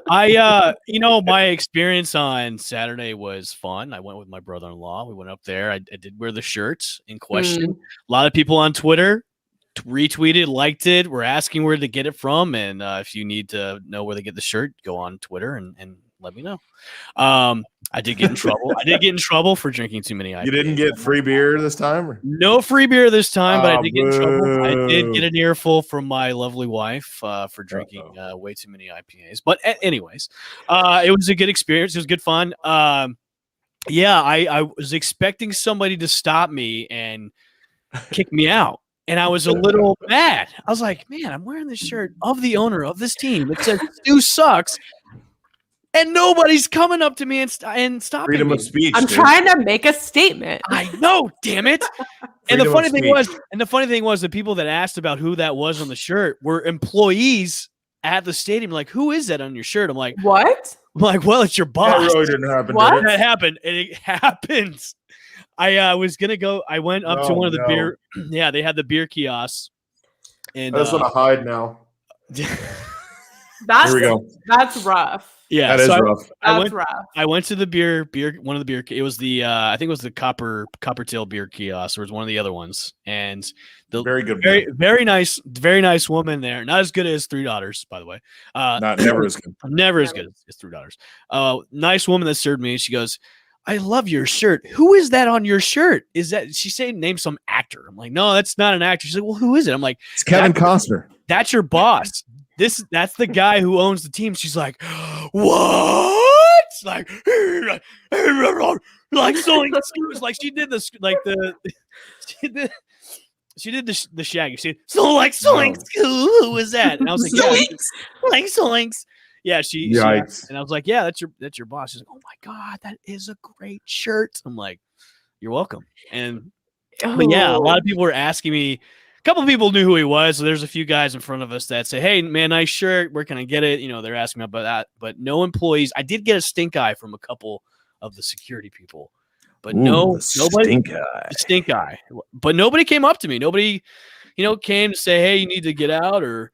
My experience on Saturday was fun. I went with my brother-in-law. We went up there. I did wear the shirt in question. A lot of people on Twitter retweeted, liked it. We're asking where to get it from. And if you need to know where to get the shirt, go on Twitter and let me know. I did get in trouble. I did get in trouble for drinking too many IPAs. You didn't get free beer this time? Or? No free beer this time, but I did get in trouble. I did get an earful from my lovely wife for drinking way too many IPAs. But anyways, it was a good experience. It was good fun. I was expecting somebody to stop me and kick me out. And I was a little mad. I was like, man, I'm wearing this shirt of the owner of this team. It says Stu sucks. And nobody's coming up to me and stopping Freedom me. Of speech. I'm trying to make a statement. I know, damn it. And the funny thing was, the people that asked about who that was on the shirt were employees at the stadium. Like, who is that on your shirt? I'm like, what? I'm like, well, it's your boss. That really didn't happen. What? That happened, and it happens. I was gonna go. I went up to one of the beer. Yeah, they had the beer kiosks. And I just want to hide now. Here we go. That's rough. Yeah, that is rough. I went to the beer, one of the beer. It was the I think it was the Coppertail beer kiosk, or it was one of the other ones. And the very good, very nice woman there. Not as good as Three Daughters, by the way. Never as good. Never as good as Three Daughters. Nice woman that served me. She goes, I love your shirt. Who is that on your shirt? Is that she said name some actor? I'm like, no, that's not an actor. She's like, well, who is it? I'm like, it's Kevin Costner. That's your boss. That's the guy who owns the team. She's like, what? Like so like she did this she did the Shaggy. She Soinks. Who was that? And I was like, Soinks. Yeah, she and I was like, yeah, that's your boss. She's like, oh my god, that is a great shirt. I'm like, you're welcome. And but yeah, a lot of people were asking me. A couple of people knew who he was, so there's a few guys in front of us that say, hey, man, nice shirt. Where can I get it? They're asking me about that, but no employees. I did get a stink eye from a couple of the security people, but nobody. Stink eye. But nobody came up to me. Nobody, came to say, hey, you need to get out or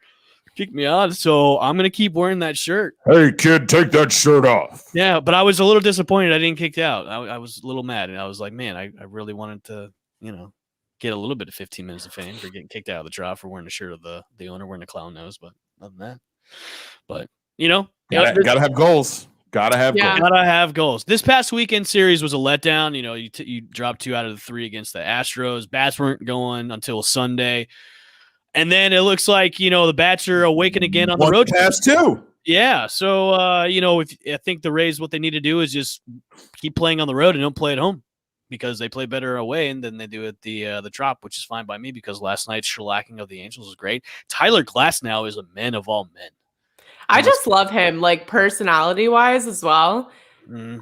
kick me out. So I'm going to keep wearing that shirt. Hey, kid, take that shirt off. Yeah, but I was a little disappointed I didn't kick out. I was a little mad, and I was like, man, I really wanted to, get a little bit of 15 minutes of fame for getting kicked out of the draft for wearing the shirt of the owner wearing a clown nose, but other than that, but gotta have goals. Gotta have goals. This past weekend series was a letdown. You dropped 2 out of the 3 against the Astros. Bats weren't going until Sunday, and then it looks like the Bats are awakened again on the road. Past 2. Yeah, so I think the Rays, what they need to do is just keep playing on the road and don't play at home, because they play better away than they do at the Trop, which is fine by me because last night's shellacking of the Angels was great. Tyler Glasnow is a man of all men. I just love him, like personality-wise as well.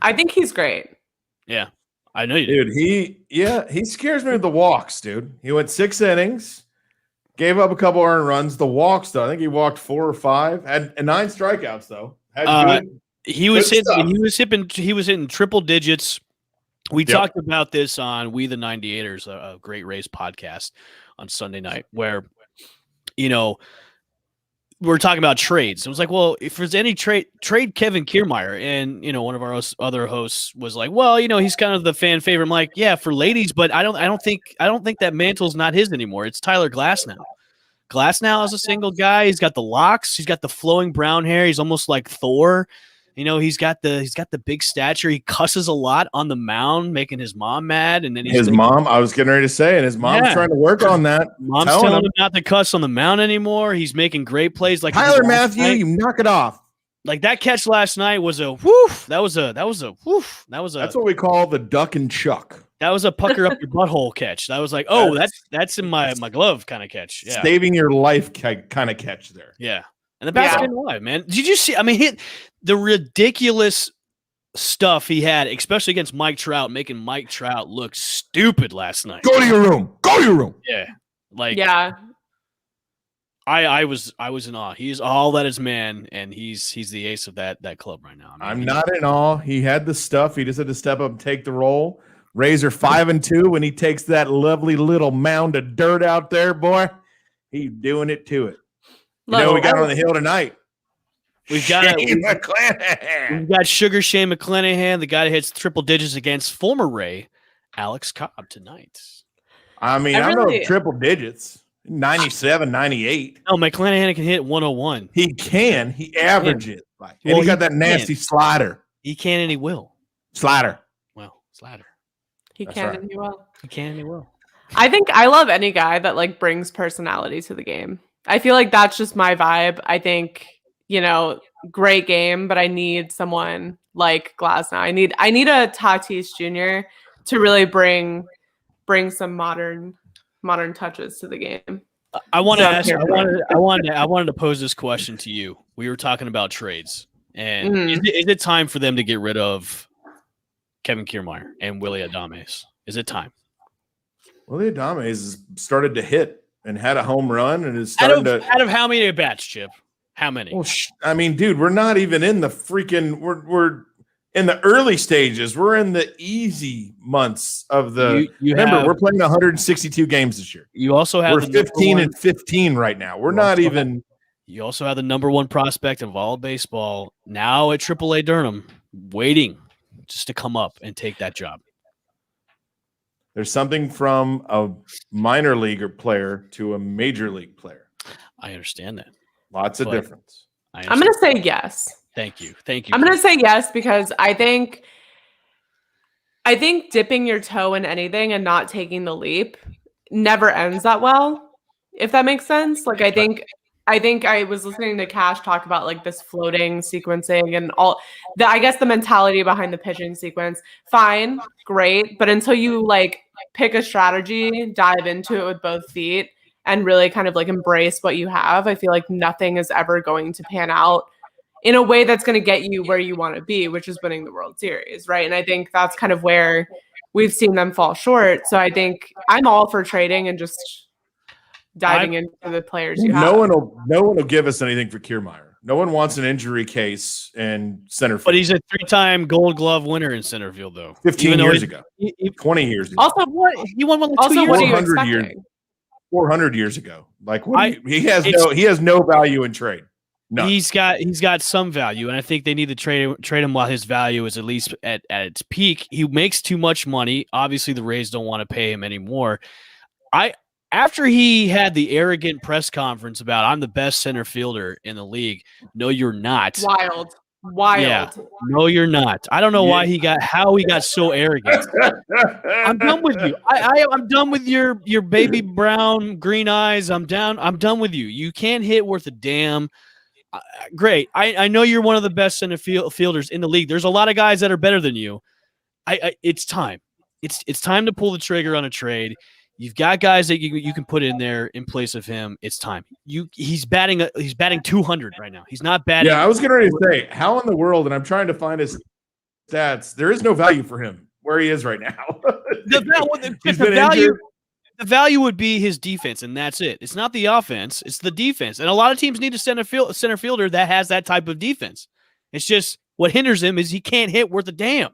I think he's great. Yeah. I know you do. Dude, he scares me with the walks, dude. He went 6 innings, gave up a couple earned runs. The walks, though, I think he walked 4 or 5. Had 9 strikeouts, though. He was hitting triple digits. We talked about this on We the 98ers, a great race podcast on Sunday night, where we're talking about trades. It was like, well, if there's any trade Kevin Kiermaier. And, one of our other hosts was like, well, he's kind of the fan favorite. I'm like, yeah, for ladies, but I don't think that mantle's not his anymore. It's Tyler Glasnow. Glasnow is a single guy. He's got the locks. He's got the flowing brown hair. He's almost like Thor. He's got the big stature. He cusses a lot on the mound, making his mom mad. And then his mom, I was getting ready to say, and his mom's trying to work on that. Mom's telling him not to cuss on the mound anymore. He's making great plays. Like Tyler Matthew, you knock it off. Like that catch last night was a woof. That was a woof. That's what we call the duck and chuck. That was a pucker up your butthole catch. That was like, that's in my glove kind of catch. Yeah. Saving your life kind of catch there. Yeah. And the bat's been alive, man. Did you see? I mean, the ridiculous stuff he had, especially against Mike Trout, making Mike Trout look stupid last night. Go to your room. Yeah. Yeah. I was in awe. He's all that is man, and he's the ace of that club right now. I'm not in awe. He had the stuff. He just had to step up and take the role. Rays are 5-2 when he takes that lovely little mound of dirt out there, boy. He's doing it to it. We got on the hill tonight. We've got Sugar Shane McClanahan, the guy that hits triple digits against former Ray Alex Cobb tonight. I mean, I don't know triple digits. 97, 98. No, McClanahan can hit 101. He can. He averages. And he got that nasty slider. He can and he will. Slider. Well, slider. He can and he will. He can and he will. I think I love any guy that brings personality to the game. I feel like that's just my vibe. I think, great game, but I need someone like Glasnow. I need a Tatis Jr. to really bring some modern touches to the game. I want to ask. I wanted to pose this question to you. We were talking about trades, and is it time for them to get rid of Kevin Kiermaier and Willie Adames? Is it time? Willie Adames has started to hit and had a home run and is starting out of how many at bats, Chip? How many? Well, I mean, dude, we're not even in the freaking. We're in the early stages. We're in the easy months of the. Remember, we're playing 162 games this year. You also have. We're 15-15 right now. We're not even. You also have the number one prospect of all baseball now at AAA Durham, waiting just to come up and take that job. There's something from a minor league player to a major league player. I understand that. Lots of difference. I'm going to say yes. Thank you. I'm going to say yes because I think dipping your toe in anything and not taking the leap never ends that well, if that makes sense. Like, I think I was listening to Cash talk about this floating sequencing and all the, I guess the mentality behind the pitching sequence. Fine, great. But until you pick a strategy, dive into it with both feet and really kind of embrace what you have, I feel like nothing is ever going to pan out in a way that's going to get you where you want to be, which is winning the World Series, right? And I think that's kind of where we've seen them fall short. So I think I'm all for trading and just diving into the players you have. No one will give us anything for Kiermaier. No one wants an injury case in center field. But he's a 3-time Gold Glove winner in center field, though. 15 years ago. 20 years ago. Also, what he won 2 years. 400 years. 400 years ago. He has no value in trade. No. He's got some value, and I think they need to trade him while his value is at least at its peak. He makes too much money. Obviously, the Rays don't want to pay him anymore. After he had the arrogant press conference about I'm the best center fielder in the league. No, you're not. Wild. Yeah. No, you're not. I don't know how he got so arrogant. I'm done with you. I'm done with your baby brown green eyes. I'm done with you. You can't hit worth a damn. Great. I know you're one of the best center fielders in the league. There's a lot of guys that are better than you. It's time. It's time to pull the trigger on a trade. You've got guys that you can put in there in place of him. It's time. He's batting 200 right now. He's not batting. Yeah, I was getting ready to say, how in the world, and I'm trying to find his stats, there is no value for him where he is right now. The value would be his defense, and that's it. It's not the offense; it's the defense. And a lot of teams need a center fielder that has that type of defense. It's just what hinders him is he can't hit worth a damn.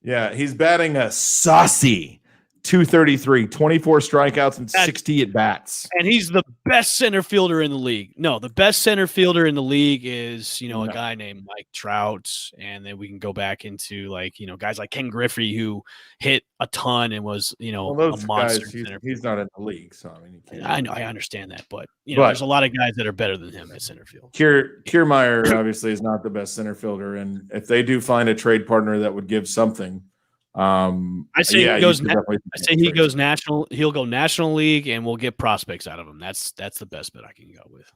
Yeah, he's batting a saucy 233, 24 strikeouts and 60 at bats. And he's the best center fielder in the league. No, the best center fielder in the league is, a guy named Mike Trout. And then we can go back into guys like Ken Griffey who hit a ton and was, a monster. He's not in the league. So I mean, I know, I understand that, but there's a lot of guys that are better than him at center field. Kiermaier obviously is not the best center fielder. And if they do find a trade partner that would give something, I say he goes. He goes national. He'll go National League, and we'll get prospects out of him. That's the best bet I can go with.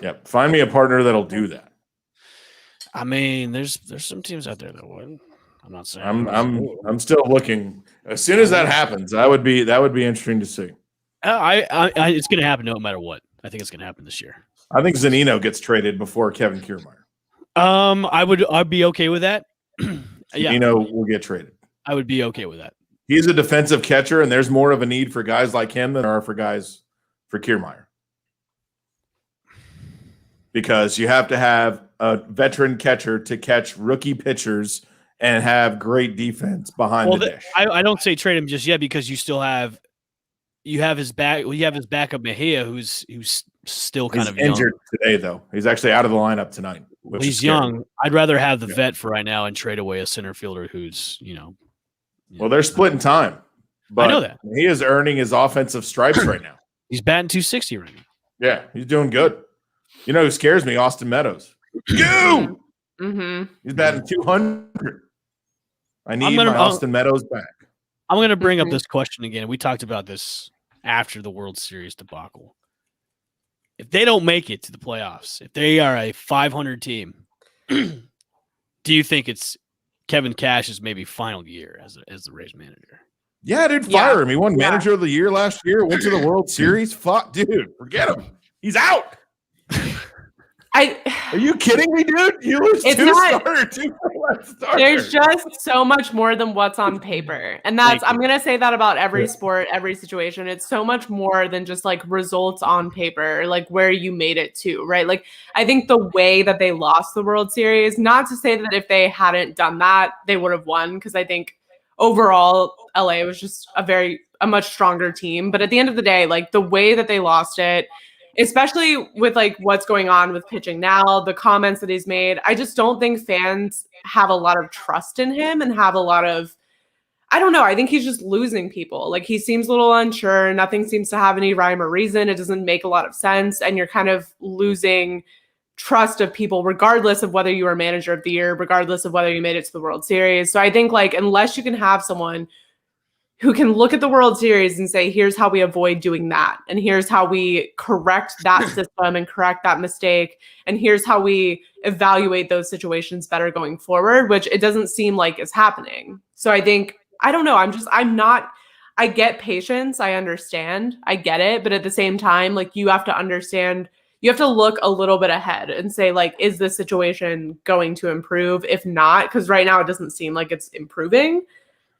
Yep, find me a partner that'll do that. I mean, there's some teams out there that would. I'm not saying. I'm still looking. As soon as that happens, that would be interesting to see. It's going to happen no matter what. I think it's going to happen this year. I think Zunino gets traded before Kevin Kiermaier. I'd be okay with that. Yeah, will get traded. I would be okay with that. He's a defensive catcher, and there's more of a need for guys like him than there are for Kiermaier. Because you have to have a veteran catcher to catch rookie pitchers and have great defense behind the dish. I don't say trade him just yet because you have his back. Well, you have his backup Mejia, who's still kind of injured young. Today, though. He's actually out of the lineup tonight. He's young. I'd rather have the vet for right now and trade away a center fielder who's, Well, they're splitting time. But I know that. He is earning his offensive stripes right now. He's batting 260 right now. Yeah, he's doing good. You know who scares me? Austin Meadows. Mm-hmm. He's batting 200. I need my Austin Meadows back. I'm going to bring up this question again. We talked about this after the World Series debacle. If they don't make it to the playoffs, if they are a 500 team, do you think it's Kevin Cash's maybe final year as the Rays manager? Yeah, dude, fire him. He won Manager of the Year last year. Went to the World Series. Fuck, dude, forget him. He's out. Are you kidding me, dude? You lose two starters. There's just so much more than what's on paper. And I'm going to say that about every sport, every situation. It's so much more than just like results on paper, like where you made it to, right? Like I think the way that they lost the World Series, not to say that if they hadn't done that, they would have won. Because I think overall LA was just a much stronger team. But at the end of the day, like the way that they lost it, especially with like what's going on with pitching now, the comments that he's made, I just don't think fans have a lot of trust in him and have a lot of, I don't know. I think he's just losing people. Like he seems a little unsure. Nothing seems to have any rhyme or reason. It doesn't make a lot of sense. And you're kind of losing trust of people, regardless of whether you were manager of the year, regardless of whether you made it to the World Series. So I think like, unless you can have someone who can look at the World Series and say, here's how we avoid doing that. And here's how we correct that system and correct that mistake. And here's how we evaluate those situations better going forward, which it doesn't seem like is happening. So I think, I don't know. I get patience. I understand. I get it. But at the same time, like you have to understand, you have to look a little bit ahead and say like, is this situation going to improve? If not, because right now it doesn't seem like it's improving.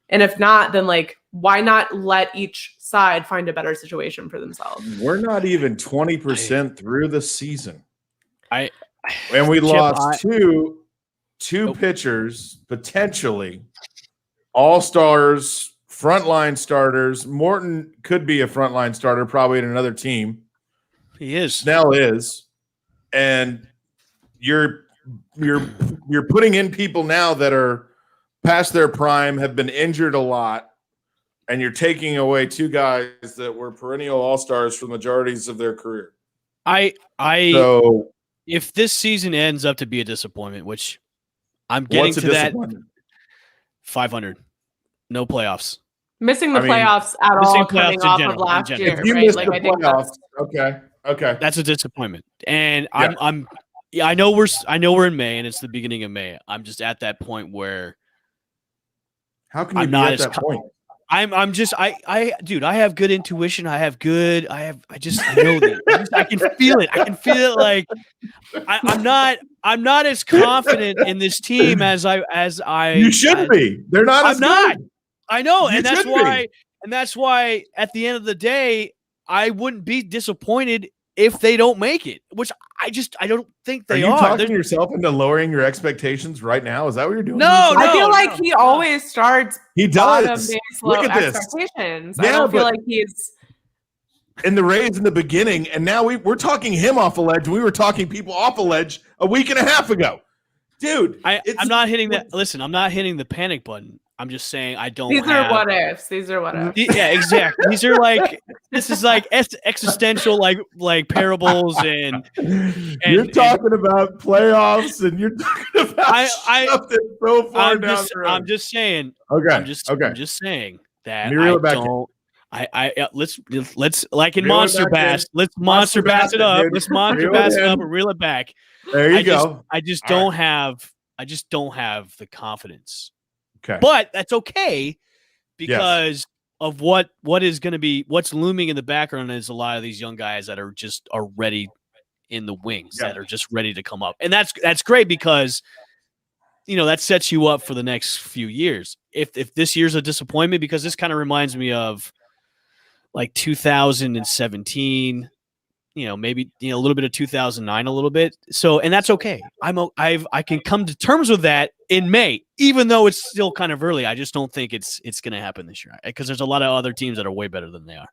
And if not, then like, why not let each side find a better situation for themselves? We're not even 20% through the season. And we lost two pitchers, potentially all-stars, frontline starters. Morton could be a frontline starter, probably in another team. He is. Snell is. And you're putting in people now that are past their prime, have been injured a lot, and you're taking away two guys that were perennial all-stars for the majorities of their career. If this season ends up to be a disappointment, which I'm getting to that 500, no playoffs. Missing the playoffs at all coming off of last year. If you miss the playoffs, okay. That's a disappointment. And I know we're in May and it's the beginning of May. I'm just at that point where how can you be at that point? Dude, I have good intuition. I know that. I can feel it. I can feel it. Like I'm not as confident in this team as I. You should be. They're not. I'm not. Good. I know, You and that's should why. be. And that's why, at the end of the day, I wouldn't be disappointed if they don't make it. Which I don't think they are. Are you talking yourself into lowering your expectations right now? Is that what you're doing? I feel like he always starts. He does. Look at this. Expectations. Yeah, I don't feel like he's. In the Rays in the beginning, and now we're talking him off a ledge. We were talking people off a ledge a week and a half ago. Dude, I'm not hitting that. Listen, I'm not hitting the panic button. I'm just saying I don't. These are what ifs. Yeah, exactly. These are this is like existential, like parables, and you're talking about playoffs, and you're talking about stuff that's so far down the road. I'm just saying. Okay. I'm just saying that let's like in reel Monster Bass. Let's Monster Bass it up. Let's Monster Bass it up and reel it back. There you go. I just don't have the confidence. Okay. But that's okay because of what is going to be what's looming in the background is a lot of these young guys that are ready in the wings that are just ready to come up. And that's great because that sets you up for the next few years. If this year's a disappointment, because this kind of reminds me of like 2017, maybe a little bit of 2009, a little bit. So, and that's okay. I can come to terms with that in May, even though it's still kind of early. I just don't think it's going to happen this year because there's a lot of other teams that are way better than they are.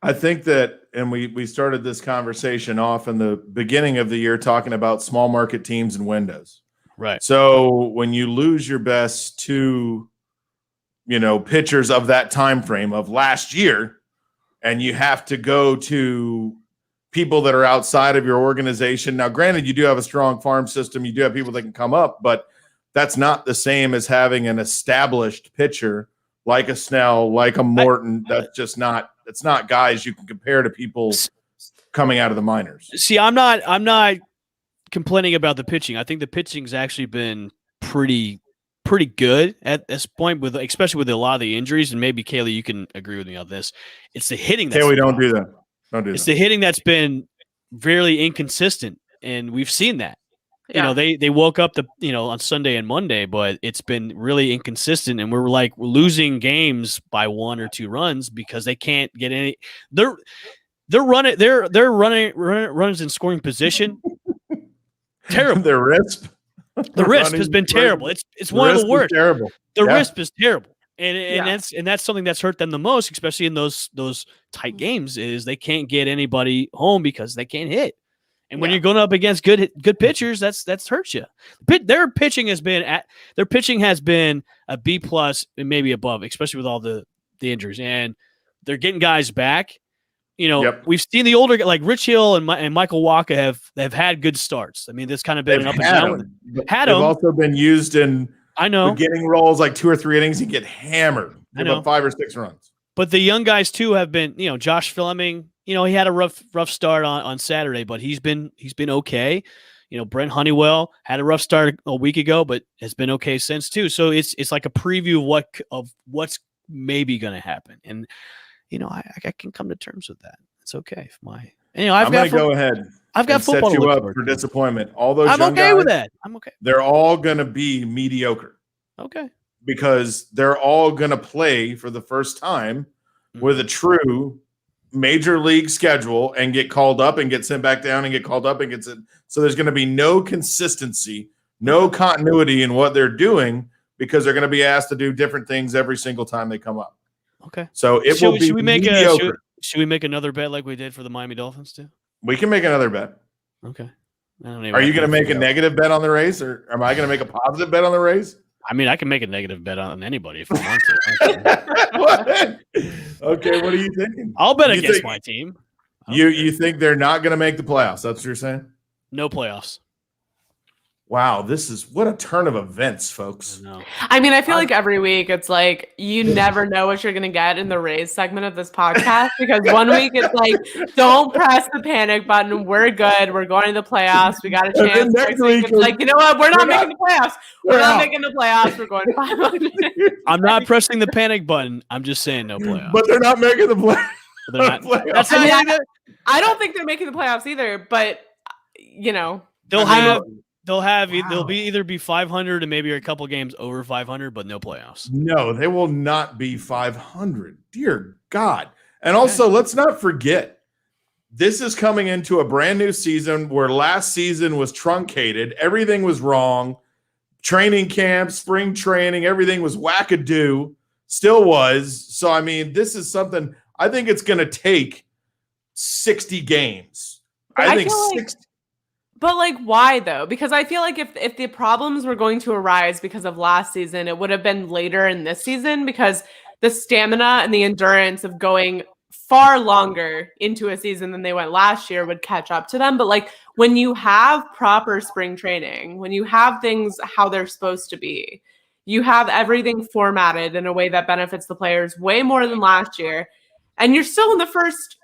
I think that, and we started this conversation off in the beginning of the year talking about small market teams and windows. Right. So when you lose your best two, pitchers of that time frame of last year, and you have to go to people that are outside of your organization. Now, granted, you do have a strong farm system. You do have people that can come up, but that's not the same as having an established pitcher like a Snell, like a Morton. It's not guys you can compare to people coming out of the minors. See, I'm not complaining about the pitching. I think the pitching's actually been pretty good at this point, especially with a lot of the injuries. And maybe Kaylee, you can agree with me on this. It's the hitting. Kaylee, don't do that. It's the hitting that's been very inconsistent, and we've seen that. Yeah. They woke up on Sunday and Monday, but it's been really inconsistent, and we're losing games by 1 or 2 runs because they can't get any. They're running runners in scoring position. Terrible. Their RISP. The RISP has been terrible. It's one of the worst. Terrible. The RISP is terrible. And that's something that's hurt them the most, especially in those tight games, is they can't get anybody home because they can't hit. And when you're going up against good pitchers, that's hurt you. Their pitching has been a B+ and maybe above, especially with all the injuries. And they're getting guys back. We've seen the older, like Rich Hill and Michael Wacha have had good starts. I mean, this kind of been an up and down. They've also been used in beginning roles, like 2 or 3 innings, and get hammered. Give up 5 or 6 runs. But the young guys too have been, Josh Fleming, he had a rough start on Saturday, but he's been okay. Brent Honeywell had a rough start a week ago, but has been okay since too. So it's like a preview of what's maybe going to happen. And I can come to terms with that. It's okay. I'm going to go ahead. I've got football set to you look up for disappointment. All those I'm young okay guys, with that. I'm okay. They're all going to be mediocre. Okay. Because they're all going to play for the first time with a true major league schedule and get called up and get sent back down and get called up and get sent. So there's going to be no consistency, no continuity in what they're doing because they're going to be asked to do different things every single time they come up. Okay. So should we make another bet like we did for the Miami Dolphins too? We can make another bet. Okay. Are you going to make a negative bet on the Rays, or am I going to make a positive bet on the Rays? I mean, I can make a negative bet on anybody if I want to. What? Okay, what are you thinking? I'll bet against my team. You think they're not going to make the playoffs? That's what you're saying? No playoffs. Wow, this is what a turn of events, folks. I mean, I feel like every week it's like you never know what you're gonna get in the Rays segment of this podcast because one week it's like, don't press the panic button. We're good. We're going to the playoffs. We got a chance. Next week it's like, you know what? We're not making the playoffs. We're not making the playoffs. We're going 500. I'm not pressing the panic button. I'm just saying no playoffs. But they're not making the playoffs. That's I don't think they're making the playoffs either. But they'll be 500 and maybe a couple games over 500, but no playoffs. No, they will not be 500. Dear God. And also, let's not forget, this is coming into a brand new season where last season was truncated. Everything was wrong. Training camp, spring training, everything was wackadoo. Still was. So, I mean, this is something I think it's going to take 60 games. I think 60. But why though? Because I feel like if the problems were going to arise because of last season, it would have been later in this season because the stamina and the endurance of going far longer into a season than they went last year would catch up to them. But when you have proper spring training, when you have things how they're supposed to be, you have everything formatted in a way that benefits the players way more than last year, and you're still in the first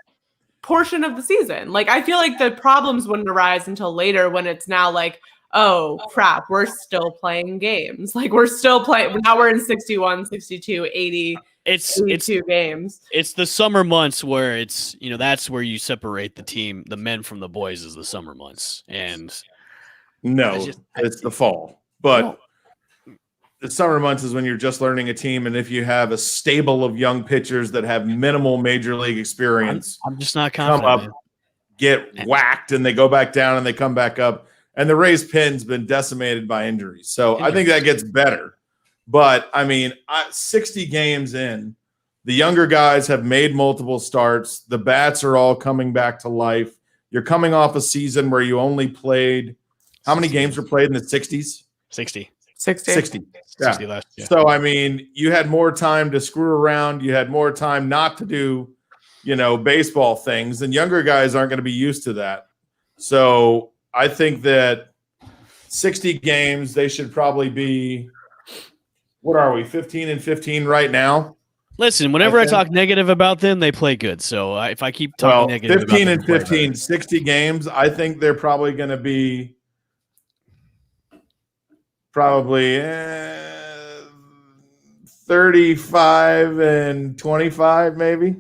portion of the season. I feel like the problems wouldn't arise until later when it's now oh crap, we're still playing games. We're still playing. Now we're in 61, 62, 80, 82 games. It's the summer months where it's, that's where you separate the men from the boys is the summer months. And it's the fall. But the summer months is when you're just learning a team, and if you have a stable of young pitchers that have minimal major league experience, I'm just not confident. Come up, get whacked, and they go back down, and they come back up. And the Rays' pin's been decimated by injuries, so I think that gets better. But I mean, 60 games in, the younger guys have made multiple starts. The bats are all coming back to life. You're coming off a season where you only played how many games were played in the 60s? 60. 60. Yeah. 60 last year. So, I mean, you had more time to screw around. You had more time not to do, baseball things. And younger guys aren't going to be used to that. So I think that 60 games, they should probably be, what are we, 15-15 right now? Listen, whenever I talk negative about them, they play good. So if I keep talking negative 15 and 15, 60 games, I think they're probably going to be probably 35 and 25 maybe.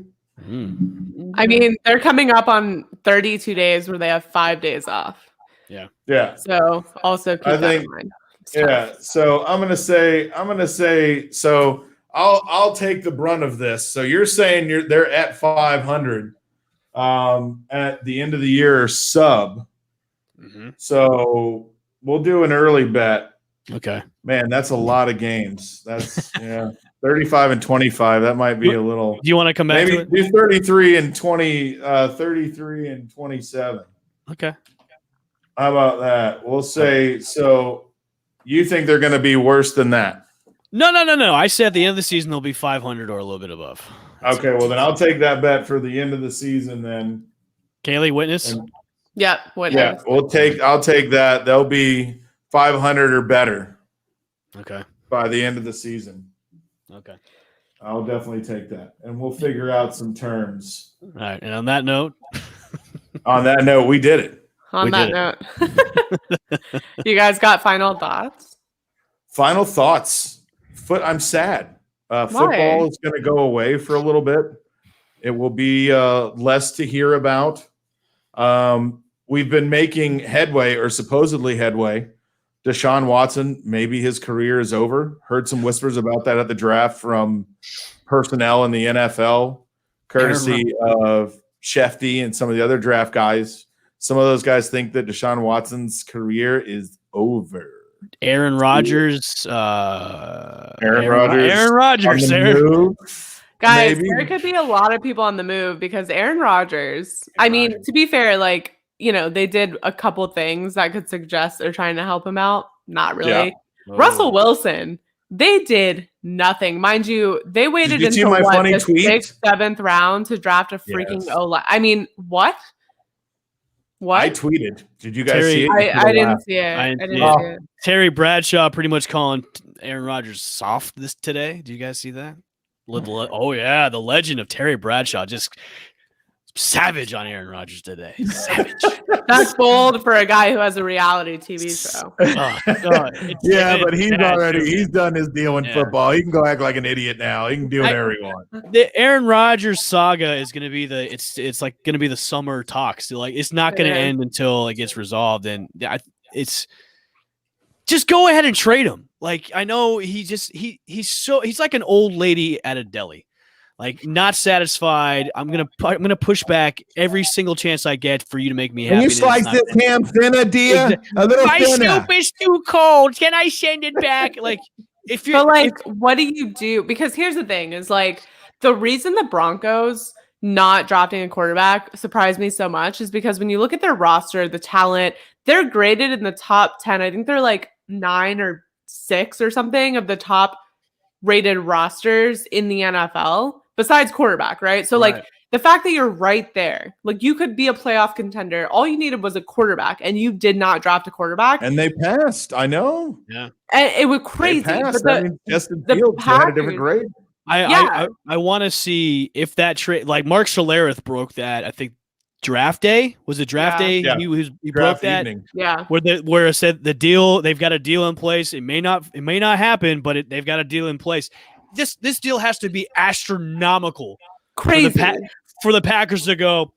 I mean, they're coming up on 32 days where they have 5 days off. Yeah. So also keep that in mind. Yeah. So I'm gonna say so I'll take the brunt of this. So you're saying they're at 500 at the end of the year sub. Mm-hmm. So we'll do an early bet. Okay. Man, that's a lot of games. That's 35 and 25. That might be a little. Do you want to come back to it? Do 33 and 20, 33 and 27. Okay. How about that? We'll say so. You think they're going to be worse than that? No. I said at the end of the season they'll be 500 or a little bit above. Okay, well then I'll take that bet for the end of the season then. Kaylee, witness? Yeah, witness. Yeah, I'll take that. They'll be 500 or better. Okay. By the end of the season. Okay. I'll definitely take that. And we'll figure out some terms. All right. And on that note, we did it. On that note, you guys got final thoughts? Final thoughts. I'm sad. Football is going to go away for a little bit. It will be less to hear about. We've been making headway or supposedly headway. Deshaun Watson, maybe his career is over. Heard some whispers about that at the draft from personnel in the NFL, courtesy of Shefty and some of the other draft guys. Some of those guys think that Deshaun Watson's career is over. Aaron Rodgers. Aaron Rodgers. Guys, maybe. there could be a lot of people on the move because Aaron Rodgers, I mean, to be fair, they did a couple things that could suggest they're trying to help him out. Not really. Yeah. Russell Wilson, they did nothing. Mind you, they waited until the 6th, 7th round to draft a freaking O-line. I mean, what? What? I tweeted. Did you guys see it? I didn't see it. I didn't see it. Terry Bradshaw pretty much calling Aaron Rodgers soft today. Do you guys see that? Oh yeah, the legend of Terry Bradshaw just savage on Aaron Rodgers today. Savage. That's bold for a guy who has a reality TV show. But he's done his deal in football. He can go act like an idiot now. He can do whatever he wants. The Aaron Rodgers saga is going to be it's like going to be the summer talks. Like it's not going to end until it gets resolved, and it's just go ahead and trade him. Like I know he's like an old lady at a deli. Like not satisfied. I'm gonna push back every single chance I get for you to make me happy. Can you slice this ham thinner, dear? A little my thinner. soup is too cold. Can I send it back? Like if you're what do you do? Because here's the thing: is like the reason the Broncos not drafting a quarterback surprised me so much is because when you look at their roster, the talent, they're graded in the top 10. I think they're like 9 or 6 or something of the top rated rosters in the NFL besides quarterback, right? So like the fact that you're right there, like you could be a playoff contender. All you needed was a quarterback and you did not draft a quarterback. And they passed. I know. Yeah. And it was crazy. But Justin Fields had a different grade. I want to see if that trade, like Mark Schlereth broke that. I think draft day was it draft day? Yeah. He broke that. Evening. Yeah. Where it said the deal, they've got a deal in place. It may not happen, but they've got a deal in place. This deal has to be astronomical, crazy for the Packers to go.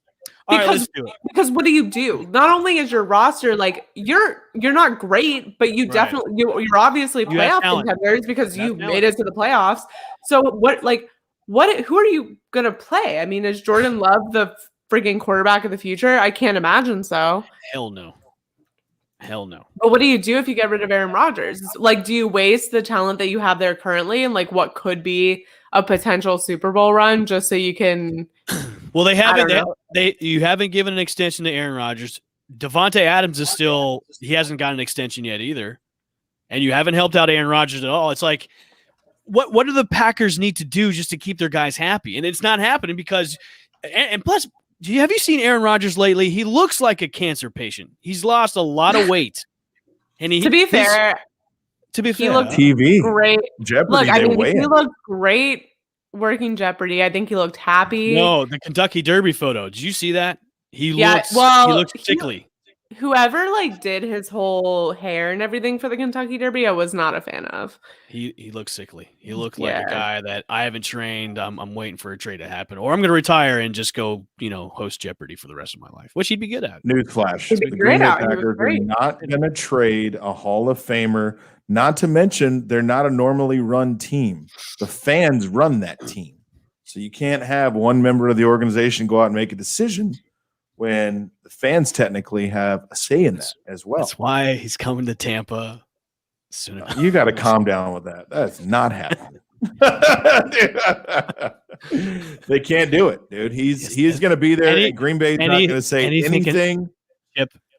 All right, let's do it. Because what do? Not only is your roster like you're not great, but you definitely you're obviously playoff contenders because you made it to the playoffs. So who are you gonna play? I mean, is Jordan Love the freaking quarterback of the future? I can't imagine so. Hell no. But what do you do if you get rid of Aaron Rodgers? Like, do you waste the talent that you have there currently and like what could be a potential Super Bowl run just so you can? Well, you haven't given an extension to Aaron Rodgers. Devontae Adams he hasn't got an extension yet either, and you haven't helped out Aaron Rodgers at all. It's like, what do the Packers need to do just to keep their guys happy? And it's not happening because, and plus. Have you seen Aaron Rodgers lately? He looks like a cancer patient. He's lost a lot of weight. And to be fair, he looked TV great. Jeopardy. He looked great working Jeopardy. I think he looked happy. No, the Kentucky Derby photo. Did you see that? He looks sickly. Whoever did his whole hair and everything for the Kentucky Derby, I was not a fan of. He looked sickly. He looked like a guy that I haven't trained. I'm waiting for a trade to happen, or I'm going to retire and just go, host Jeopardy for the rest of my life, which he'd be good at. Newsflash: the Green Bay Packers are not going to trade a Hall of Famer. Not to mention, they're not a normally run team. The fans run that team, so you can't have one member of the organization go out and make a decision when the fans technically have a say in that as well. That's why he's coming to Tampa soon enough. You got to calm down with that. That's not happening. They can't do it, dude. He's going to be there. Green Bay's not going to say anything.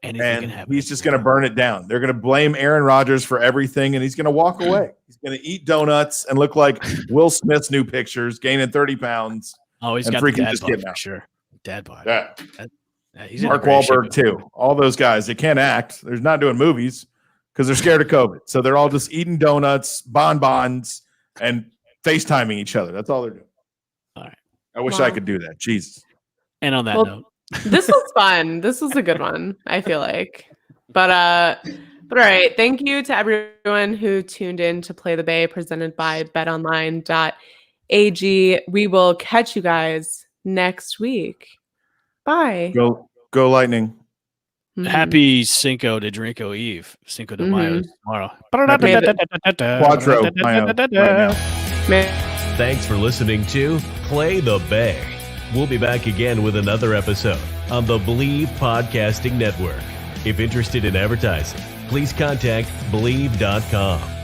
And he's just going to burn it down. They're going to blame Aaron Rodgers for everything, and he's going to walk away. He's going to eat donuts and look like Will Smith's new pictures, gaining 30 pounds. Oh, he's got the dad bod for sure. Dad bod. Yeah. He's Mark Wahlberg too. All those guys, they can't act. They're not doing movies because they're scared of COVID. So they're all just eating donuts, bonbons, and FaceTiming each other. That's all they're doing. All right. I wish I could do that. Jesus. And on that note, this was fun. This was a good one, I feel like. But all right. Thank you to everyone who tuned in to Play the Bay, presented by betonline.ag. We will catch you guys next week. Bye. Go Lightning. Happy Cinco de Drinko Eve. Cinco de Mayo tomorrow. Quattro Mayo right now. Thanks for listening to Play the Bay. We'll be back again with another episode on the Believe Podcasting Network. If interested in advertising, please contact Believe.com.